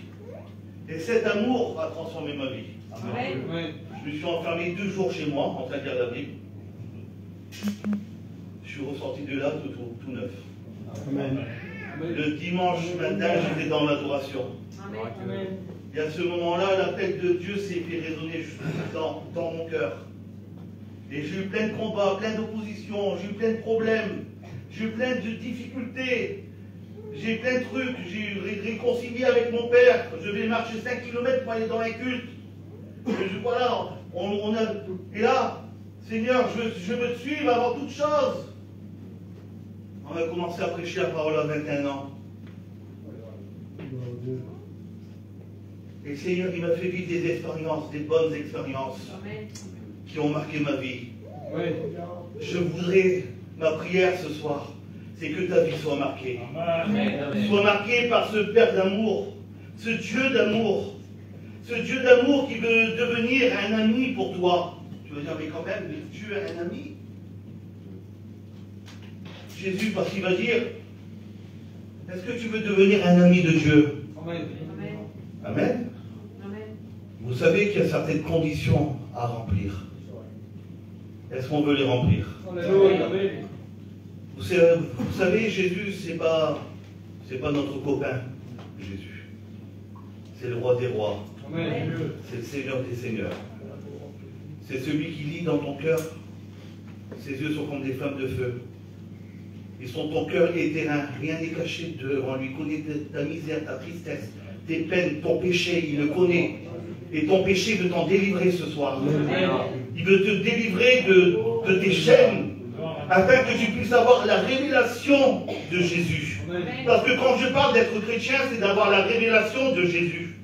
Et cet amour a transformé ma vie. Amen. Je me suis enfermé 2 jours chez moi, en train de lire la Bible. Je suis ressorti de là tout neuf. Amen. Le dimanche matin, j'étais dans l'adoration. Et à ce moment-là, l'appel de Dieu s'est fait résonner dans mon cœur. Et j'ai eu plein de combats, plein d'oppositions, j'ai eu plein de problèmes, j'ai eu plein de difficultés. J'ai plein de trucs, j'ai réconcilié avec mon père, je vais marcher 5 km pour aller dans un culte. Voilà, et là, Seigneur, je veux te suivre avant toute chose. On a commencé à prêcher la parole à 21 ans. Et Seigneur, il m'a fait vivre des expériences, des bonnes expériences qui ont marqué ma vie. Je voudrais, ma prière ce soir, c'est que ta vie soit marquée. Soit marquée par ce Père d'amour, ce Dieu d'amour qui veut devenir un ami pour toi. Tu vas dire, mais quand même, Dieu est un ami. Jésus, parce qu'il va dire, est-ce que tu veux devenir un ami de Dieu? Amen. Amen. Vous savez qu'il y a certaines conditions à remplir. Est-ce qu'on veut les remplir? Vous savez, Jésus, c'est pas notre copain, Jésus. c'est le roi des rois. Amen. C'est le Seigneur des seigneurs. C'est celui qui lit dans ton cœur. Ses yeux sont comme des flammes de feu. Ils sont ton cœur et terrain. Rien n'est caché devant lui. Il connaît ta misère, ta tristesse, tes peines, ton péché. Il le connaît. Et ton péché veut t'en délivrer ce soir. Il veut te délivrer de tes chaînes, afin que tu puisses avoir la révélation de Jésus. Parce que quand je parle d'être chrétien, c'est d'avoir la révélation de Jésus.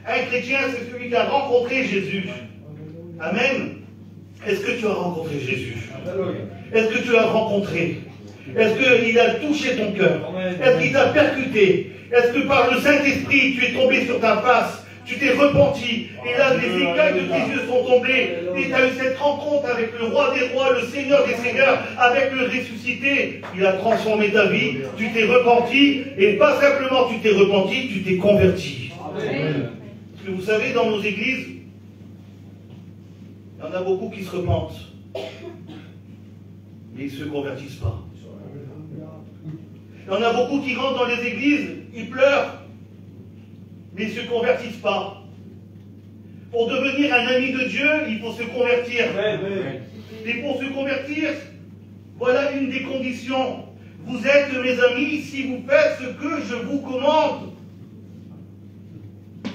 Un chrétien, c'est celui qui a rencontré Jésus. Amen. Est-ce que tu as rencontré Jésus? Est-ce que tu l'as rencontré? Est-ce qu'il a touché ton cœur? Est-ce qu'il t'a percuté? Est-ce que par le Saint-Esprit, tu es tombé sur ta face? Tu t'es repenti, et là les écailles de tes yeux sont tombés, et tu as eu cette rencontre avec le roi des rois, le Seigneur des seigneurs, avec le ressuscité. Il a transformé ta vie, tu t'es repenti, et pas simplement tu t'es repenti, tu t'es converti. Amen. Parce que vous savez, dans nos églises, il y en a beaucoup qui se repentent, mais ils ne se convertissent pas. Il y en a beaucoup qui rentrent dans les églises, ils pleurent, mais ils ne se convertissent pas. Pour devenir un ami de Dieu, il faut se convertir. Et pour se convertir, voilà une des conditions. Vous êtes mes amis si vous faites ce que je vous commande.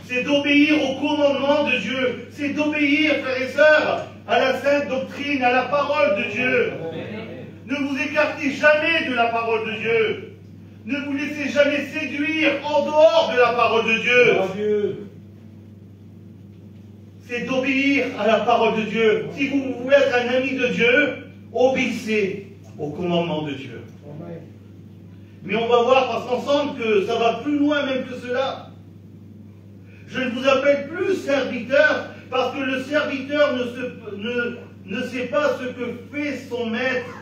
C'est d'obéir au commandement de Dieu. C'est d'obéir, frères et sœurs, à la sainte doctrine, à la parole de Dieu. Ne vous écartez jamais de la parole de Dieu. Ne vous laissez jamais séduire en dehors de la parole de Dieu. C'est d'obéir à la parole de Dieu. Si vous voulez être un ami de Dieu, obéissez au commandement de Dieu. Mais on va voir parce qu'ensemble que ça va plus loin même que cela. Je ne vous appelle plus serviteur parce que le serviteur ne sait pas ce que fait son maître.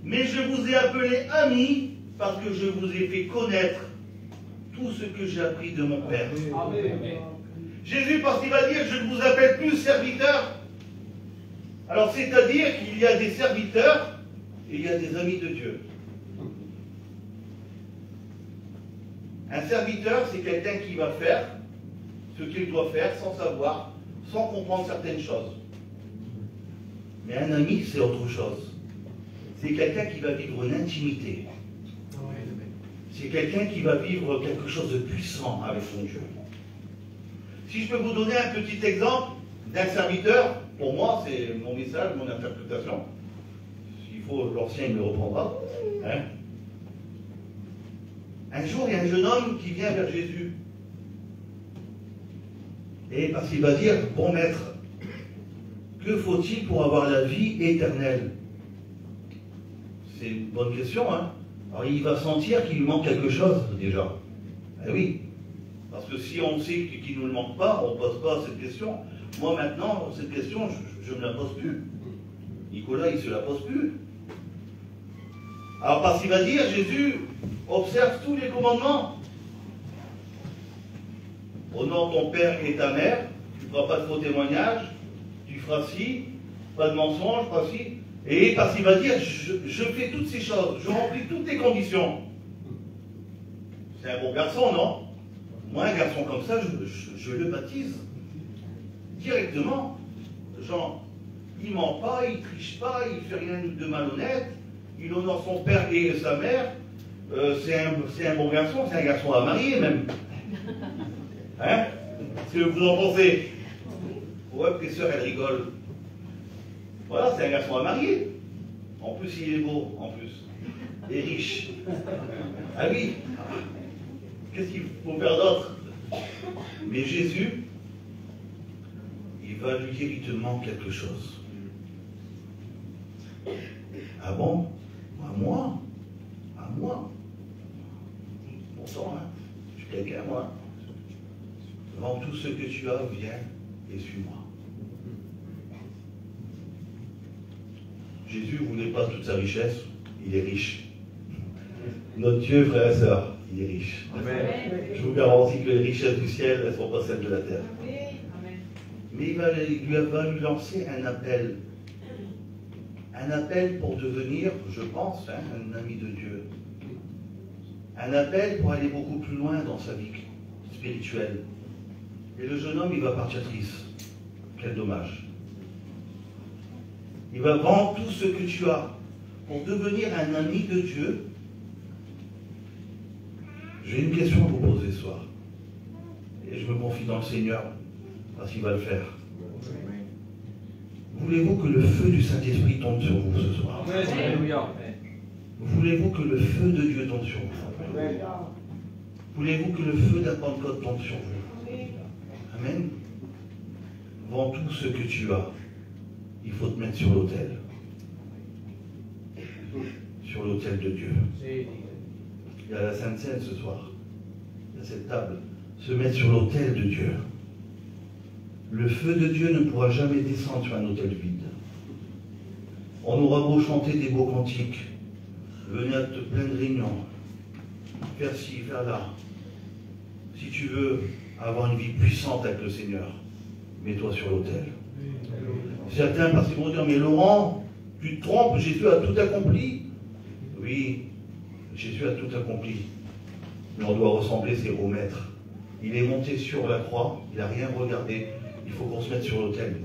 Mais je vous ai appelé amis parce que je vous ai fait connaître tout ce que j'ai appris de mon Père. Amen. Jésus, parce qu'il va dire, je ne vous appelle plus serviteur. Alors, c'est-à-dire qu'il y a des serviteurs et il y a des amis de Dieu. Un serviteur, c'est quelqu'un qui va faire ce qu'il doit faire sans savoir, sans comprendre certaines choses. Mais un ami, c'est autre chose. C'est quelqu'un qui va vivre une intimité. C'est quelqu'un qui va vivre quelque chose de puissant avec son Dieu. Si je peux vous donner un petit exemple d'un serviteur, pour moi, c'est mon message, mon interprétation. S'il faut, l'ancien me le reprendra. Hein? Un jour, il y a un jeune homme qui vient vers Jésus. Et parce qu'il va dire, bon maître, que faut-il pour avoir la vie éternelle? C'est une bonne question, hein. Alors il va sentir qu'il lui manque quelque chose, déjà. Eh oui. Parce que si on sait qu'il ne nous manque pas, on ne pose pas cette question. Moi maintenant, cette question, je ne me la pose plus. Nicolas, il ne se la pose plus. Alors parce qu'il va dire, Jésus, observe tous les commandements. Honore ton père et ta mère, tu ne feras pas de faux témoignages, tu feras ci, pas de mensonge, pas ci. Et parce qu'il va dire, je fais toutes ces choses, je remplis toutes les conditions. C'est un bon garçon, non? Moi, un garçon comme ça, je le baptise. Directement. Genre, il ne ment pas, il ne triche pas, il ne fait rien de malhonnête, il honore son père et sa mère. C'est un bon garçon, c'est un garçon à marier même. Hein? Qu'est-ce que vous en pensez? Ouais, tes sœurs, elles rigolent. Voilà, c'est un garçon à marier. En plus, il est beau, en plus. Et riche. Ah oui. Qu'est-ce qu'il faut faire d'autre? Mais Jésus, il va lui dire, il te manque quelque chose. Ah bon? À moi? À moi? Pourtant, hein, je suis quelqu'un, moi. Vends tout ce que tu as, viens et suis-moi. Jésus ne voulait pas toute sa richesse, il est riche. Notre Dieu, frères et sœurs, il est riche. Amen. Je vous garantis que les richesses du ciel, elles ne sont pas celles de la terre. Amen. Mais il va lui lancer un appel. Un appel pour devenir, je pense, un ami de Dieu. un appel pour aller beaucoup plus loin dans sa vie spirituelle. Et le jeune homme, il va partir triste. Quel dommage. Il va vendre tout ce que tu as pour devenir un ami de Dieu. J'ai une question à vous poser ce soir. Et je me confie dans le Seigneur, parce qu'il va le faire. Voulez-vous que le feu du Saint-Esprit tombe sur vous ce soir? Voulez-vous que le feu de Dieu tombe sur vous? Voulez-vous que le feu de la Pentecôte tombe sur vous? Amen. Vends tout ce que tu as. Il faut te mettre sur l'autel. Sur l'autel de Dieu. Il y a la Sainte Seine ce soir. Il y a cette table. Se mettre sur l'autel de Dieu. Le feu de Dieu ne pourra jamais descendre sur un autel vide. On aura beau chanter des beaux cantiques, venir à plein de réunions, faire ci, faire là. Si tu veux avoir une vie puissante avec le Seigneur, mets-toi sur l'autel. Certains parce qu'ils vont dire, mais Laurent, tu te trompes, Jésus a tout accompli. Oui, Jésus a tout accompli. Mais on doit ressembler ses beaux maîtres. Il est monté sur la croix, il n'a rien regardé. Il faut qu'on se mette sur l'autel.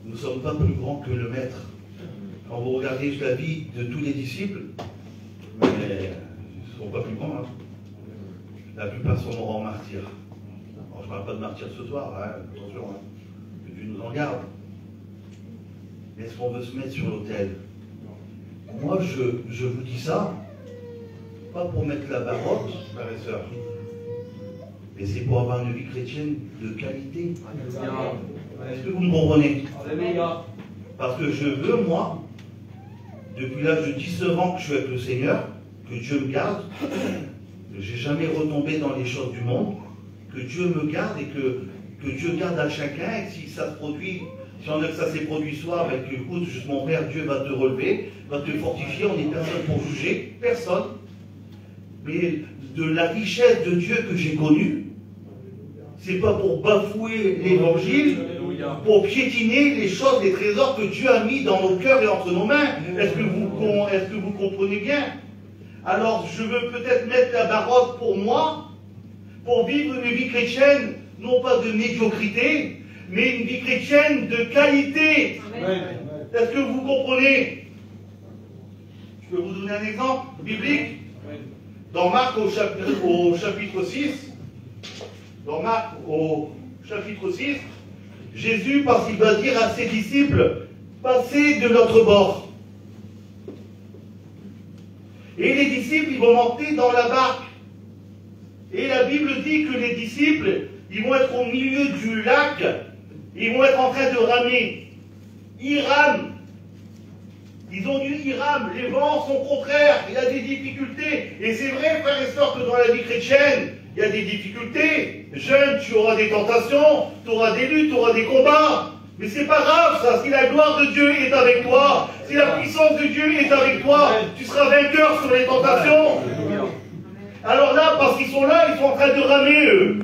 Nous ne sommes pas plus grands que le maître. Quand vous regardez la vie de tous les disciples, mais ils ne sont pas plus grands. Hein. La plupart sont morts en martyrs. Alors, je ne parle pas de martyrs ce soir, hein, attention, hein, que Dieu nous en garde. Mais est-ce qu'on veut se mettre sur l'autel? Moi, je vous dis ça, pas pour mettre la barotte, frères et sœurs, mais c'est pour avoir une vie chrétienne de qualité. Est-ce que vous me comprenez? Parce que je veux, moi, depuis l'âge de 19 ans que je suis avec le Seigneur, que Dieu me garde, que je n'ai jamais retombé dans les choses du monde, que Dieu me garde et que Dieu garde à chacun, et si ça se produit, si on a que ça s'est produit ce soir, ben, écoute, juste mon frère, Dieu va te relever, va te fortifier, on n'est personne pour juger, personne. Mais de la richesse de Dieu que j'ai connue, c'est pas pour bafouer l'évangile, pour piétiner les choses, les trésors que Dieu a mis dans nos cœurs et entre nos mains. Est-ce que vous comprenez bien? Alors je veux peut-être mettre la baroque pour moi, pour vivre une vie chrétienne, non pas de médiocrité, mais une vie chrétienne de qualité. Est-ce que vous comprenez? Je peux vous donner un exemple biblique. Dans Marc au chapitre 6, dans Marc au chapitre 6, Jésus, parce qu'il va dire à ses disciples, passez de notre bord. Et les disciples, ils vont monter dans la barque. Et la Bible dit que les disciples, ils vont être au milieu du lac, ils vont être en train de ramer. Ils rament. Ils ont dit, ils rament, les vents sont contraires, il y a des difficultés. Et c'est vrai, frères et sœurs, que dans la vie chrétienne, il y a des difficultés. Jeune, tu auras des tentations, tu auras des luttes, tu auras des combats. Mais c'est pas grave ça, si la gloire de Dieu est avec toi, si la puissance de Dieu est avec toi, tu seras vainqueur sur les tentations. Alors là, parce qu'ils sont là, ils sont en train de ramer eux.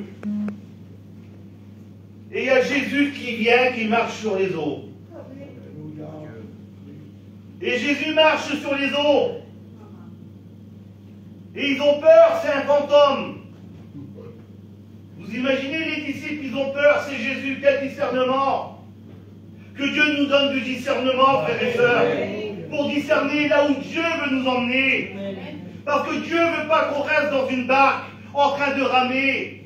Et il y a Jésus qui vient, qui marche sur les eaux. Et Jésus marche sur les eaux. Et ils ont peur, c'est un fantôme. Vous imaginez les disciples, ils ont peur, c'est Jésus, quel discernement. Que Dieu nous donne du discernement, frères et sœurs, pour discerner là où Dieu veut nous emmener. Parce que Dieu ne veut pas qu'on reste dans une barque en train de ramer.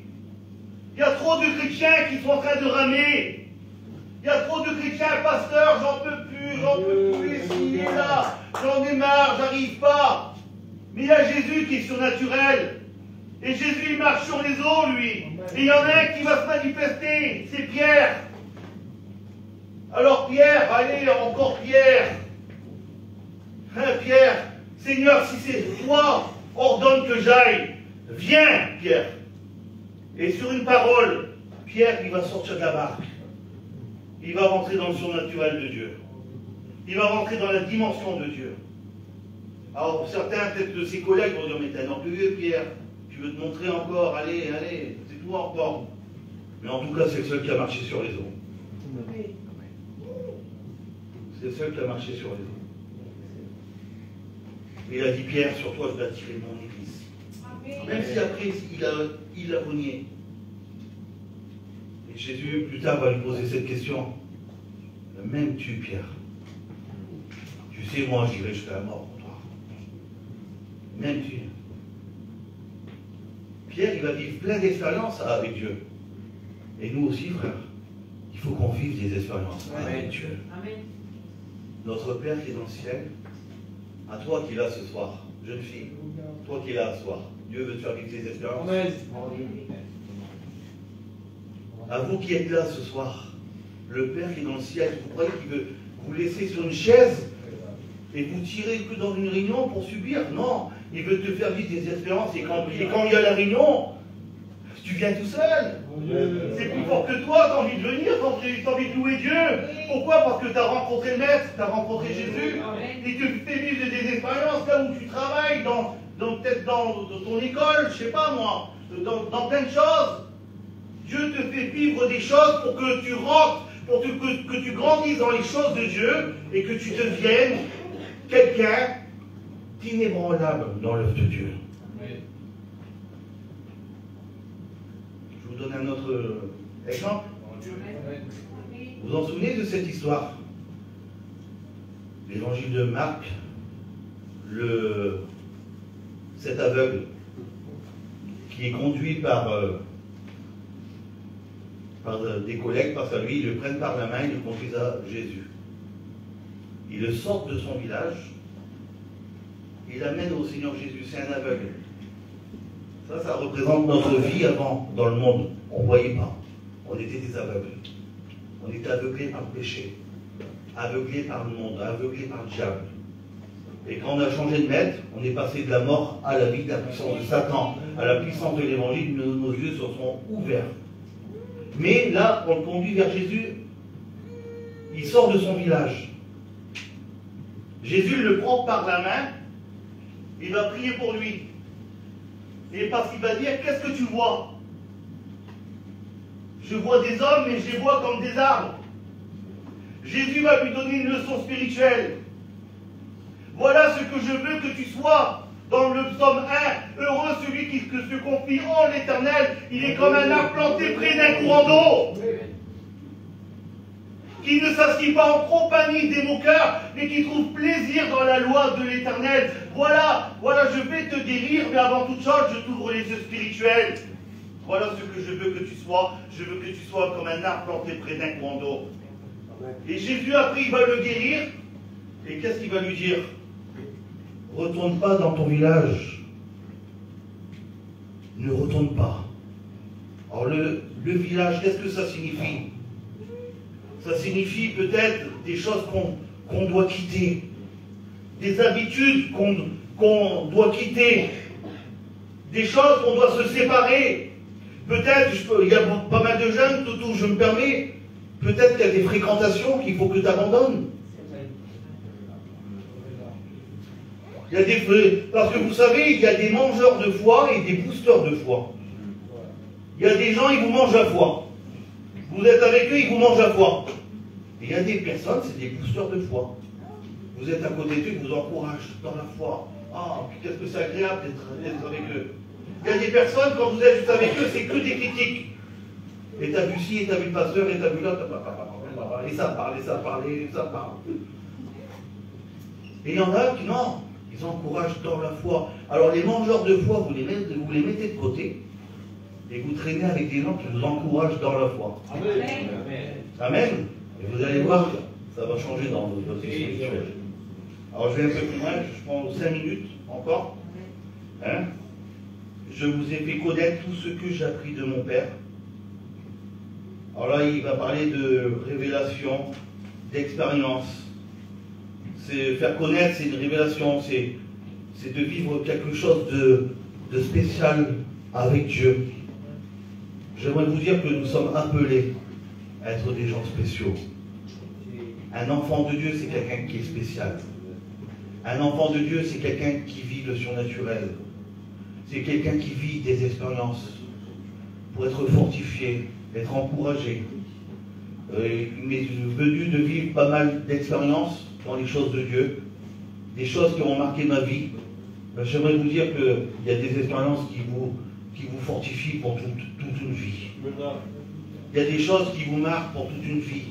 Il y a trop de chrétiens qui sont en train de ramer. Il y a trop de chrétiens, pasteur, j'en peux plus, ici et là, j'en ai marre, j'arrive pas. Mais il y a Jésus qui est surnaturel. Et Jésus, il marche sur les eaux, lui. Et il y en a un qui va se manifester, c'est Pierre. Alors Pierre, allez, encore Pierre. Hein, Pierre, Seigneur, si c'est toi, ordonne que j'aille. Viens, Pierre. Et sur une parole, Pierre, il va sortir de la barque. Il va rentrer dans le surnaturel de Dieu. Il va rentrer dans la dimension de Dieu. Alors certains, peut-être de ses collègues, vont dire, mais t'es un orgueilleux, Pierre. Tu veux te montrer encore, allez, c'est toi encore. Mais en tout cas, c'est le seul qui a marché sur les eaux. C'est le seul qui a marché sur les eaux. Il a dit, Pierre, sur toi, je bâtirai mon église. Même si après, il a renié. Et Jésus, plus tard, va lui poser cette question. M'aimes-tu, Pierre? Tu sais, moi, j'irai jusqu'à la mort pour toi. M'aimes-tu? Pierre, il va vivre plein d'expériences avec Dieu. Et nous aussi, frères, il faut qu'on vive des expériences avec Dieu. Amen. Notre Père qui est dans le ciel, à toi qui es là ce soir, jeune fille, toi qui es là ce soir, Dieu veut te faire vivre des expériences. Amen. À vous qui êtes là ce soir, le Père qui est dans le ciel, vous croyez qu'il veut vous laisser sur une chaise et vous tirer que dans une réunion pour subir? Non, il veut te faire vivre des expériences. Et quand il y a la réunion, tu viens tout seul. C'est plus fort que toi, tu as envie de venir, tu as envie de louer Dieu. Pourquoi? Parce que tu as rencontré le Maître, tu as rencontré Jésus. Il te fait vivre des expériences là où tu travailles, peut-être dans ton école, je sais pas moi, dans plein de choses. Dieu te fait vivre des choses pour que tu rentres, que tu grandisses dans les choses de Dieu et que tu deviennes quelqu'un d'inébranlable dans l'œuvre de Dieu. Je vous donne un autre exemple. Vous vous en souvenez de cette histoire? L'évangile de Marc, cet aveugle qui est conduit par des collègues, parce que lui, ils le prennent par la main, ils le conduisent à Jésus. Ils le sortent de son village, ils l'amènent au Seigneur Jésus. C'est un aveugle. Ça représente notre vie avant dans le monde. On ne voyait pas. On était des aveugles. On était aveuglés par le péché, aveuglés par le monde, aveuglés par le diable. Et quand on a changé de maître, on est passé de la mort à la vie, de la puissance de Satan, à la puissance de l'évangile. Nos yeux se sont ouverts. Mais là, on le conduit vers Jésus. Il sort de son village. Jésus le prend par la main. Il va prier pour lui. Et parce qu'il va dire, qu'est-ce que tu vois? Je vois des hommes, mais je les vois comme des arbres. Jésus va lui donner une leçon spirituelle. Voilà ce que je veux que tu sois. Dans le psaume 1, heureux celui qui se confie en l'Éternel, il est comme un arbre planté près d'un courant d'eau, qui ne s'assied pas en compagnie des moqueurs, mais qui trouve plaisir dans la loi de l'Éternel. Voilà, je vais te guérir, mais avant toute chose, je t'ouvre les yeux spirituels. Voilà ce que je veux que tu sois. Je veux que tu sois comme un arbre planté près d'un courant d'eau. Et Jésus, après, il va le guérir. Et qu'est-ce qu'il va lui dire? Retourne pas dans ton village. Ne retourne pas. Alors le village, qu'est-ce que ça signifie? Ça signifie peut-être des choses qu'on doit quitter. Des habitudes qu'on doit quitter. Des choses qu'on doit se séparer. Peut-être, il y a pas mal de jeunes, Toutou, je me permets, peut-être qu'il y a des fréquentations qu'il faut que tu abandonnes. Il y a parce que vous savez, il y a des mangeurs de foi et des boosters de foi. Il y a des gens, ils vous mangent la foi. Vous êtes avec eux, ils vous mangent la foi. Et il y a des personnes, c'est des boosters de foi. Vous êtes à côté d'eux, ils vous encouragent dans la foi. Ah, qu'est-ce que c'est agréable d'être avec eux. Il y a des personnes, quand vous êtes juste avec eux, c'est que des critiques. Et t'as vu ci, et t'as vu le pasteur, et t'as vu l'autre, et ça parle, et ça parle, et ça parle. Et il y en a qui, non, ils encouragent dans la foi. Alors les mangeurs de foi, vous les mettez de côté, et vous traînez avec des gens qui vous encouragent dans la foi. Amen. Amen. Et vous allez voir, ça va changer dans votre vie spirituelle. Alors je vais un peu plus loin, je prends 5 minutes encore. Hein? Je vous ai fait connaître tout ce que j'ai appris de mon Père. Alors là, il va parler de révélation, d'expérience. C'est faire connaître, c'est une révélation, c'est de vivre quelque chose de spécial avec Dieu. J'aimerais vous dire que nous sommes appelés à être des gens spéciaux. Un enfant de Dieu, c'est quelqu'un qui est spécial. Un enfant de Dieu, c'est quelqu'un qui vit le surnaturel. C'est quelqu'un qui vit des expériences pour être fortifié, être encouragé. Il m'est venu de vivre pas mal d'expériences dans les choses de Dieu. des choses qui ont marqué ma vie, ben, j'aimerais vous dire qu'il y a des expériences qui vous fortifient pour toute une vie. Il y a des choses qui vous marquent pour toute une vie.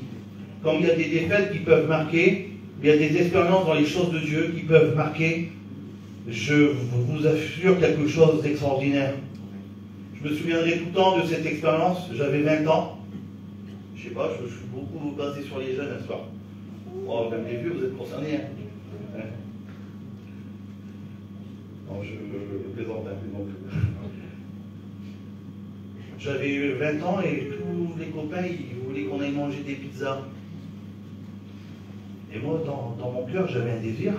Comme il y a des défaites qui peuvent marquer, il y a des expériences dans les choses de Dieu qui peuvent marquer, je vous assure, quelque chose d'extraordinaire. Je me souviendrai tout le temps de cette expérience. J'avais 20 ans. Je sais pas, je suis beaucoup basé sur les jeunes un soir. Oh, même les vieux, vous êtes concernés. Hein. Non, je plaisante un peu. Donc. J'avais 20 ans et tous les copains, ils voulaient qu'on aille manger des pizzas. Et moi, dans mon cœur, j'avais un désir.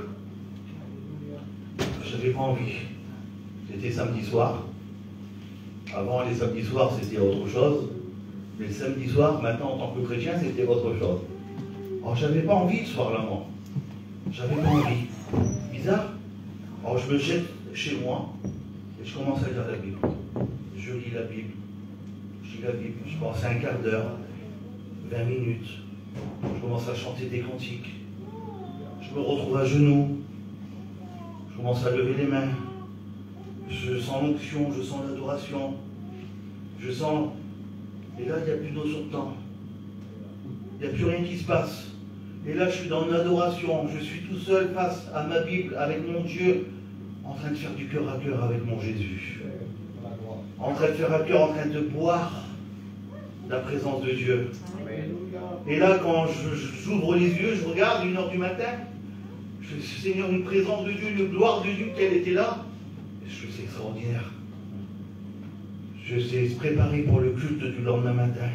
J'avais pas envie. C'était samedi soir. Avant, les samedis soirs, c'était autre chose. Mais le samedi soir, maintenant, en tant que chrétien, c'était autre chose. Alors, j'avais pas envie ce soir-là, moi. J'avais pas envie. Bizarre. Alors, je me jette chez moi et je commence à lire la Bible. Je lis la Bible. Je lis la Bible. Je pense à un quart d'heure, 20 minutes. Je commence à chanter des cantiques. Je me retrouve à genoux. Je commence à lever les mains. Je sens l'onction, je sens l'adoration. Je sens... Et là, il n'y a plus de notion de temps. Il n'y a plus rien qui se passe. Et là, je suis dans l'adoration. Je suis tout seul face à ma Bible, avec mon Dieu, en train de faire du cœur à cœur avec mon Jésus. En train de faire à cœur, en train de boire la présence de Dieu. Et là, quand j'ouvre les yeux, je regarde, 1h du matin, je dis, Seigneur, une présence de Dieu, une gloire de Dieu, qu'elle était là. Je sais, c'est extraordinaire. Je sais se préparer pour le culte du lendemain matin.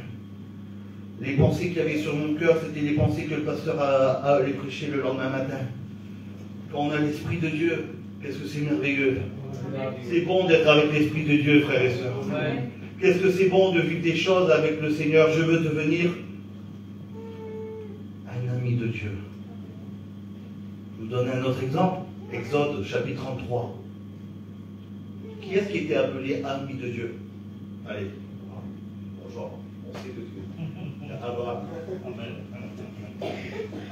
Les pensées qu'il y avait sur mon cœur, c'était les pensées que le pasteur allait prêcher le lendemain matin. Quand on a l'Esprit de Dieu, qu'est-ce que c'est merveilleux. C'est bon d'être avec l'Esprit de Dieu, frères et sœurs. Qu'est-ce que c'est bon de vivre des choses avec le Seigneur. Je veux devenir un ami de Dieu. Je vous donne un autre exemple. Exode, chapitre 33. Qui est-ce qui était appelé ami de Dieu? Allez. Bonjour. On sait que Dieu. Abraham.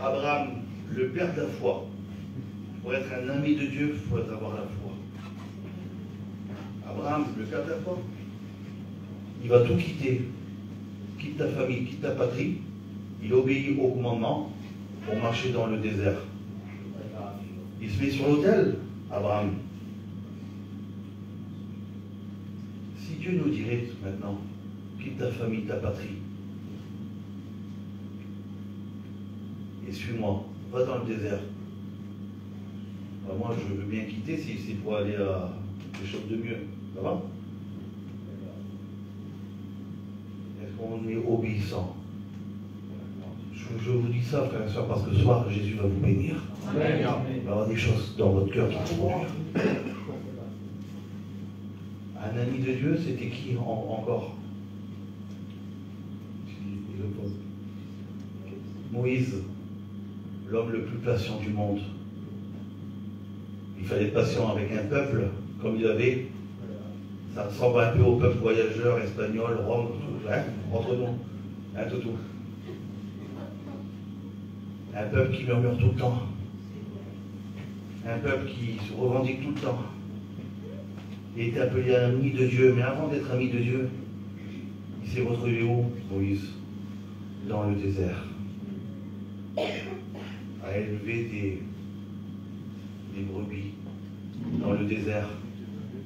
Abraham, le père de la foi. Pour être un ami de Dieu, il faut avoir la foi. Abraham, le père de la foi, il va tout quitter. Quitte ta famille, quitte ta patrie. Il obéit au commandement pour marcher dans le désert. Il se met sur l'autel, Abraham. Si Dieu nous dirait maintenant, quitte ta famille, ta patrie, et suis-moi, va dans le désert. Alors moi, je veux bien quitter si c'est pour aller à quelque chose de mieux. Ça va? Est-ce qu'on est obéissant? Je vous dis ça, frères et sœurs, parce que ce soir, Jésus va vous bénir. Amen. Il va y avoir des choses dans votre cœur qui vont produire. Un ami de Dieu, c'était qui encore? Moïse, l'homme le plus patient du monde. Il fallait être patient avec un peuple comme il avait. Ça ressemble un peu au peuple voyageur espagnol, Rome, tout, hein, entre nous. Hein, tout. Un peuple qui murmure tout le temps. Un peuple qui se revendique tout le temps. Il était appelé ami de Dieu, mais avant d'être ami de Dieu, il s'est retrouvé où, Moïse? Dans le désert. À élever des brebis dans le désert.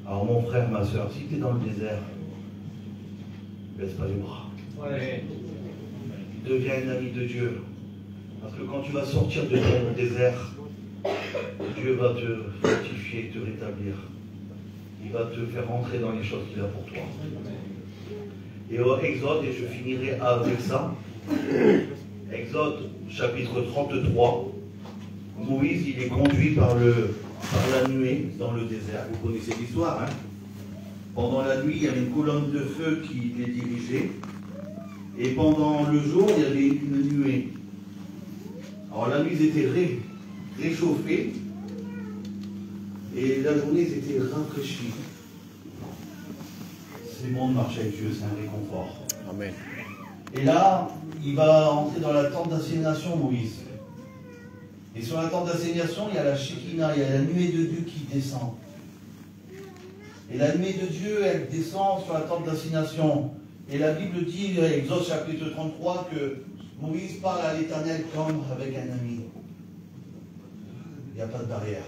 Alors mon frère, ma soeur, si tu es dans le désert, baisse pas les bras. Ouais. Deviens un ami de Dieu. Parce que quand tu vas sortir de ton désert, Dieu va te fortifier, te rétablir. Il va te faire rentrer dans les choses qu'il a pour toi. Et au Exode, et je finirai avec ça, Exode chapitre 33, Moïse il est conduit par la nuée dans le désert. Vous connaissez l'histoire, hein? Pendant la nuit, il y avait une colonne de feu qui les dirigeait. Et pendant le jour, il y avait une nuée. Alors la nuit, ils étaient réchauffés. Et la journée, ils étaient rafraîchis. C'est bon de marcher avec Dieu, c'est un réconfort. Amen. Et là, il va entrer dans la tente d'assignation, Moïse. Et sur la tente d'assignation, il y a la Shekinah, il y a la nuée de Dieu qui descend. Et la nuée de Dieu, elle descend sur la tente d'assignation. Et la Bible dit, Exode chapitre 33, que Moïse parle à l'Éternel comme avec un ami. Il n'y a pas de barrière.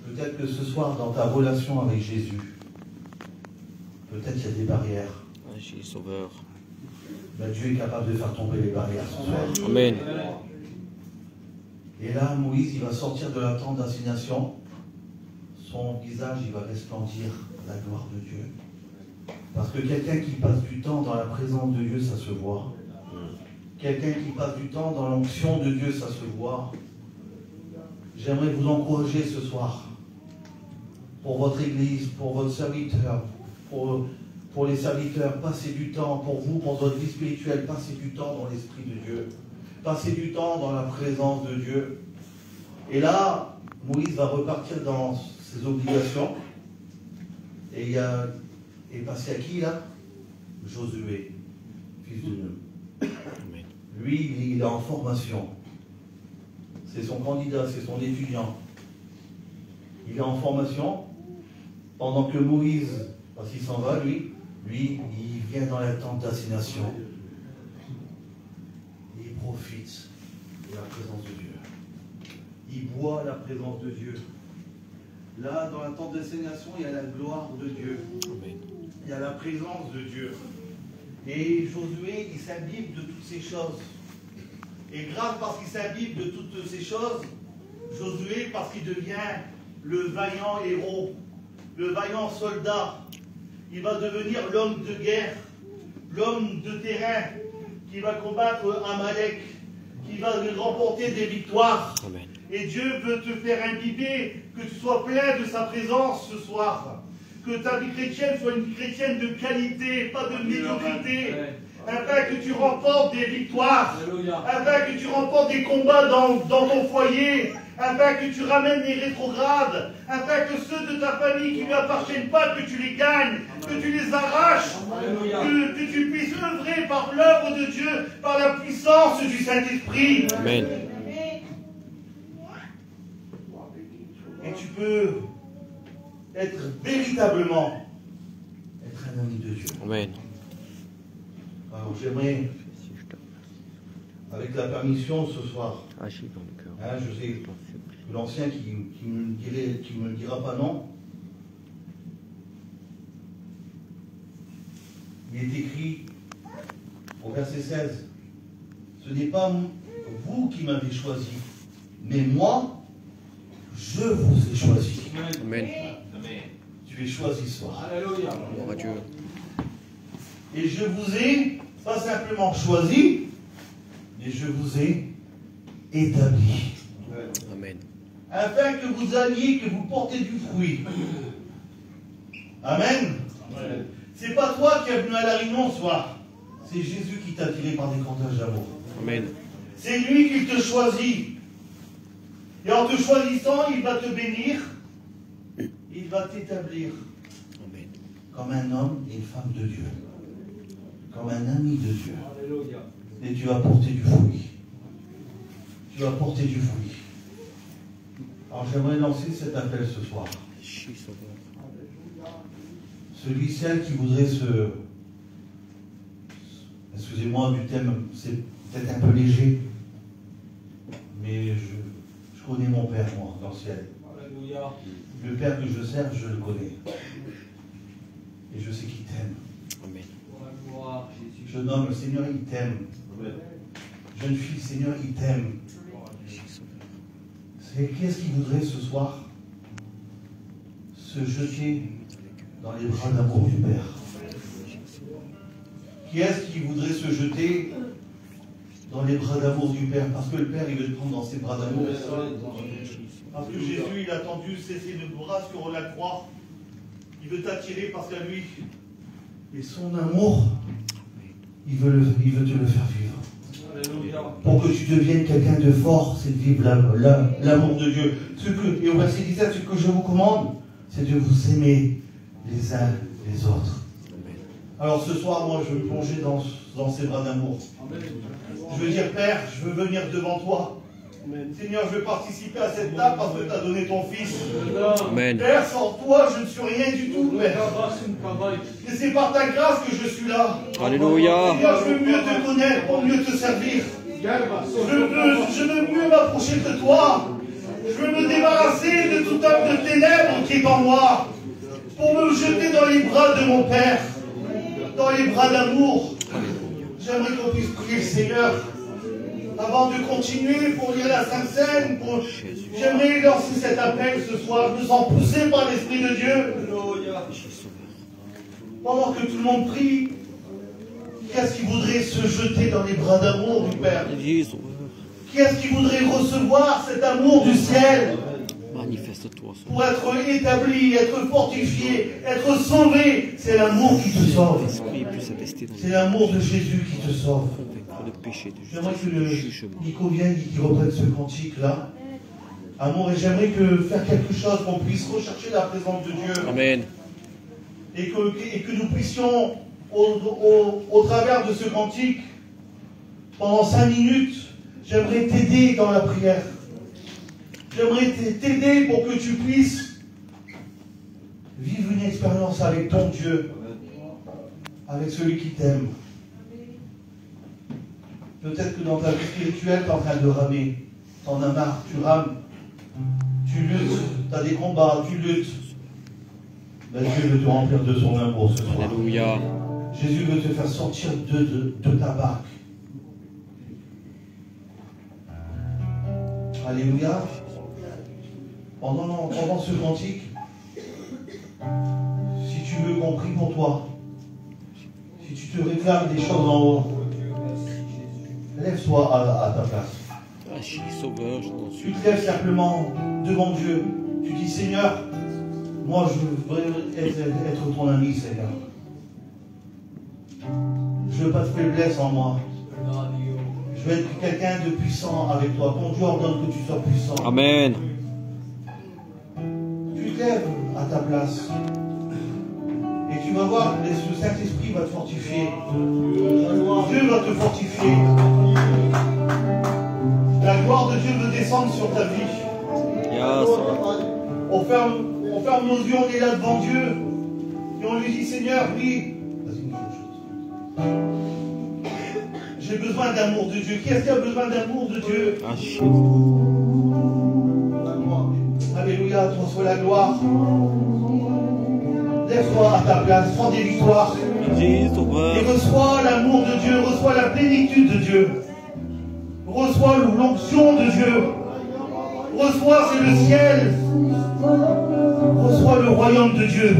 Peut-être que ce soir, dans ta relation avec Jésus, peut-être qu'il y a des barrières. Agis, Sauveur. Ben, Dieu est capable de faire tomber les barrières ce soir. Amen. Et là, Moïse, il va sortir de la tente d'assignation. Son visage, il va resplendir la gloire de Dieu. Parce que quelqu'un qui passe du temps dans la présence de Dieu, ça se voit. Quelqu'un qui passe du temps dans l'onction de Dieu, ça se voit. J'aimerais vous encourager ce soir, pour votre église, pour votre serviteur, pour les serviteurs, passez du temps, pour vous, pour votre vie spirituelle, passez du temps dans l'Esprit de Dieu. Passez du temps dans la présence de Dieu. Et là, Moïse va repartir dans ses obligations. Et il est passé à qui là? Josué, fils de Nun. Lui, il est en formation. C'est son candidat, c'est son étudiant. Il est en formation. Pendant que Moïse, parce qu'il s'en va, lui, il vient dans la tente d'assignation. Il profite de la présence de Dieu. Il boit la présence de Dieu. Là, dans la tente d'assignation, il y a la gloire de Dieu. Il y a la présence de Dieu. Et Josué, il s'imbibe de toutes ces choses. Et grâce parce qu'il s'imbibe de toutes ces choses, Josué, parce qu'il devient le vaillant héros, le vaillant soldat, il va devenir l'homme de guerre, l'homme de terrain, qui va combattre Amalek, qui va remporter des victoires. Amen. Et Dieu veut te faire imbiber, que tu sois plein de sa présence ce soir. Que ta vie chrétienne soit une chrétienne de qualité, pas de médiocrité. Afin que tu remportes des victoires. Afin que tu remportes des combats dans ton foyer. Afin que tu ramènes les rétrogrades. Afin que ceux de ta famille qui ne lui appartiennent pas, que tu les gagnes, que tu les arraches. Que tu puisses œuvrer par l'œuvre de Dieu, par la puissance du Saint-Esprit. Amen. Et tu peux être véritablement un ami de Dieu. Amen. Alors j'aimerais, avec la permission ce soir, Agis dans le cœur. Je sais que l'ancien qui me dira pas non, il est écrit au verset 16, ce n'est pas vous qui m'avez choisi, mais moi, je vous ai choisi. Amen. Tu es choisi ce soir. Alléluia. Gloire à Dieu. Et je vous ai pas simplement choisi, mais je vous ai établi. Amen. Afin que vous alliez, que vous portez du fruit. Amen. C'est pas toi qui es venu à la réunion ce soir. C'est Jésus qui t'a tiré par des cordages d'amour. Amen. C'est lui qui te choisit. Et en te choisissant, il va te bénir. Il va t'établir. Amen. Comme un homme et une femme de Dieu. Comme un ami de Dieu. Et tu vas porter du fruit. Tu vas porter du fruit. Alors j'aimerais lancer cet appel ce soir. Celui, celle qui voudrait excusez-moi du thème, c'est peut-être un peu léger, mais je connais mon Père, moi, dans le ciel. Le Père que je sers, je le connais. Et je sais qu'il t'aime. Amen. Jeune homme, le Seigneur, il t'aime. Jeune fille, le Seigneur, il t'aime. Qu'est-ce qu'il voudrait ce soir se jeter dans les bras d'amour du Père? Qui est-ce qui voudrait se jeter dans les bras d'amour du Père? Parce que le Père, il veut te prendre dans ses bras d'amour. Parce que Jésus, il a attendu cesser de bras sur la croix. Il veut t'attirer parce qu'à lui. Et son amour, il veut te le faire vivre. Pour que tu deviennes quelqu'un de fort, c'est de vivre l'amour de Dieu. Et au verset 17, ce que je vous commande, c'est de vous aimer les uns les autres. Alors ce soir, moi, je veux me plonger dans ces bras d'amour. Je veux dire, Père, je veux venir devant toi. Seigneur, je veux participer à cette table parce que tu as donné ton Fils. Amen. Père, sans toi, je ne suis rien du tout, Père. Et c'est par ta grâce que je suis là. Alléluia. Seigneur, je veux mieux te connaître pour mieux te servir. Je veux mieux m'approcher de toi. Je veux me débarrasser de toute œuvre de ténèbres qui est en moi. Pour me jeter dans les bras de mon Père. Dans les bras d'amour. J'aimerais qu'on puisse prier le Seigneur. Avant de continuer pour lire la Sainte Seine, j'aimerais lancer cet appel ce soir. Je me sens poussé par l'Esprit de Dieu. Pendant que tout le monde prie, qu'est-ce qui voudrait se jeter dans les bras d'amour du Père? Qui est-ce qui voudrait recevoir cet amour du ciel? Manifeste-toi. Pour être établi, être fortifié, être sauvé. C'est l'amour qui te sauve. C'est l'amour de Jésus qui te sauve. J'aimerais que Nico vienne et qu'il reprenne ce cantique-là. Amour, et j'aimerais faire quelque chose, qu'on puisse rechercher la présence de Dieu. Amen. Et que nous puissions, au travers de ce cantique, pendant 5 minutes, j'aimerais t'aider dans la prière. J'aimerais t'aider pour que tu puisses vivre une expérience avec ton Dieu, avec celui qui t'aime. Peut-être que dans ta vie spirituelle, tu es en train de ramer. Tu en as marre, tu rames, tu luttes, tu as des combats, tu luttes. Ben, Dieu veut te remplir de son amour ce soir. Alléluia. Jésus veut te faire sortir de ta barque. Alléluia. Pendant ce cantique, si tu veux qu'on prie pour toi, si tu te réclames des choses en haut, lève-toi à ta place. Tu te lèves simplement devant Dieu. Tu dis, Seigneur, moi je veux être ton ami, Seigneur. Je ne veux pas de faiblesse en moi. Je veux être quelqu'un de puissant avec toi. Ton Dieu ordonne que tu sois puissant. Amen. Tu te lèves à ta place. Et tu vas voir, le Saint-Esprit va te fortifier. Dieu va te fortifier. La gloire de Dieu veut descendre sur ta vie. Yes. On ferme nos yeux, on est là devant Dieu. Et on lui dit, Seigneur, oui. J'ai besoin d'amour de Dieu. Qui est-ce qui a besoin d'amour de Dieu? Alléluia, toi soit la gloire. Lève-toi à ta place, prends des victoires. Et reçois l'amour de Dieu, reçois la plénitude de Dieu. Reçois l'onction de Dieu. Reçois, c'est le ciel. Reçois le royaume de Dieu.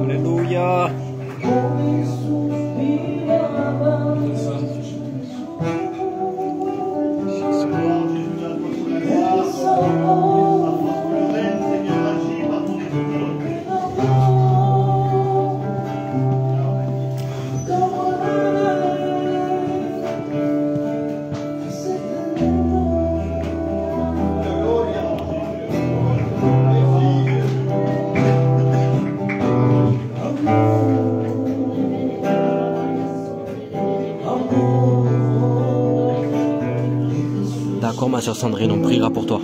Alléluia. D'accord, ma soeur Sandrine, on priera pour toi.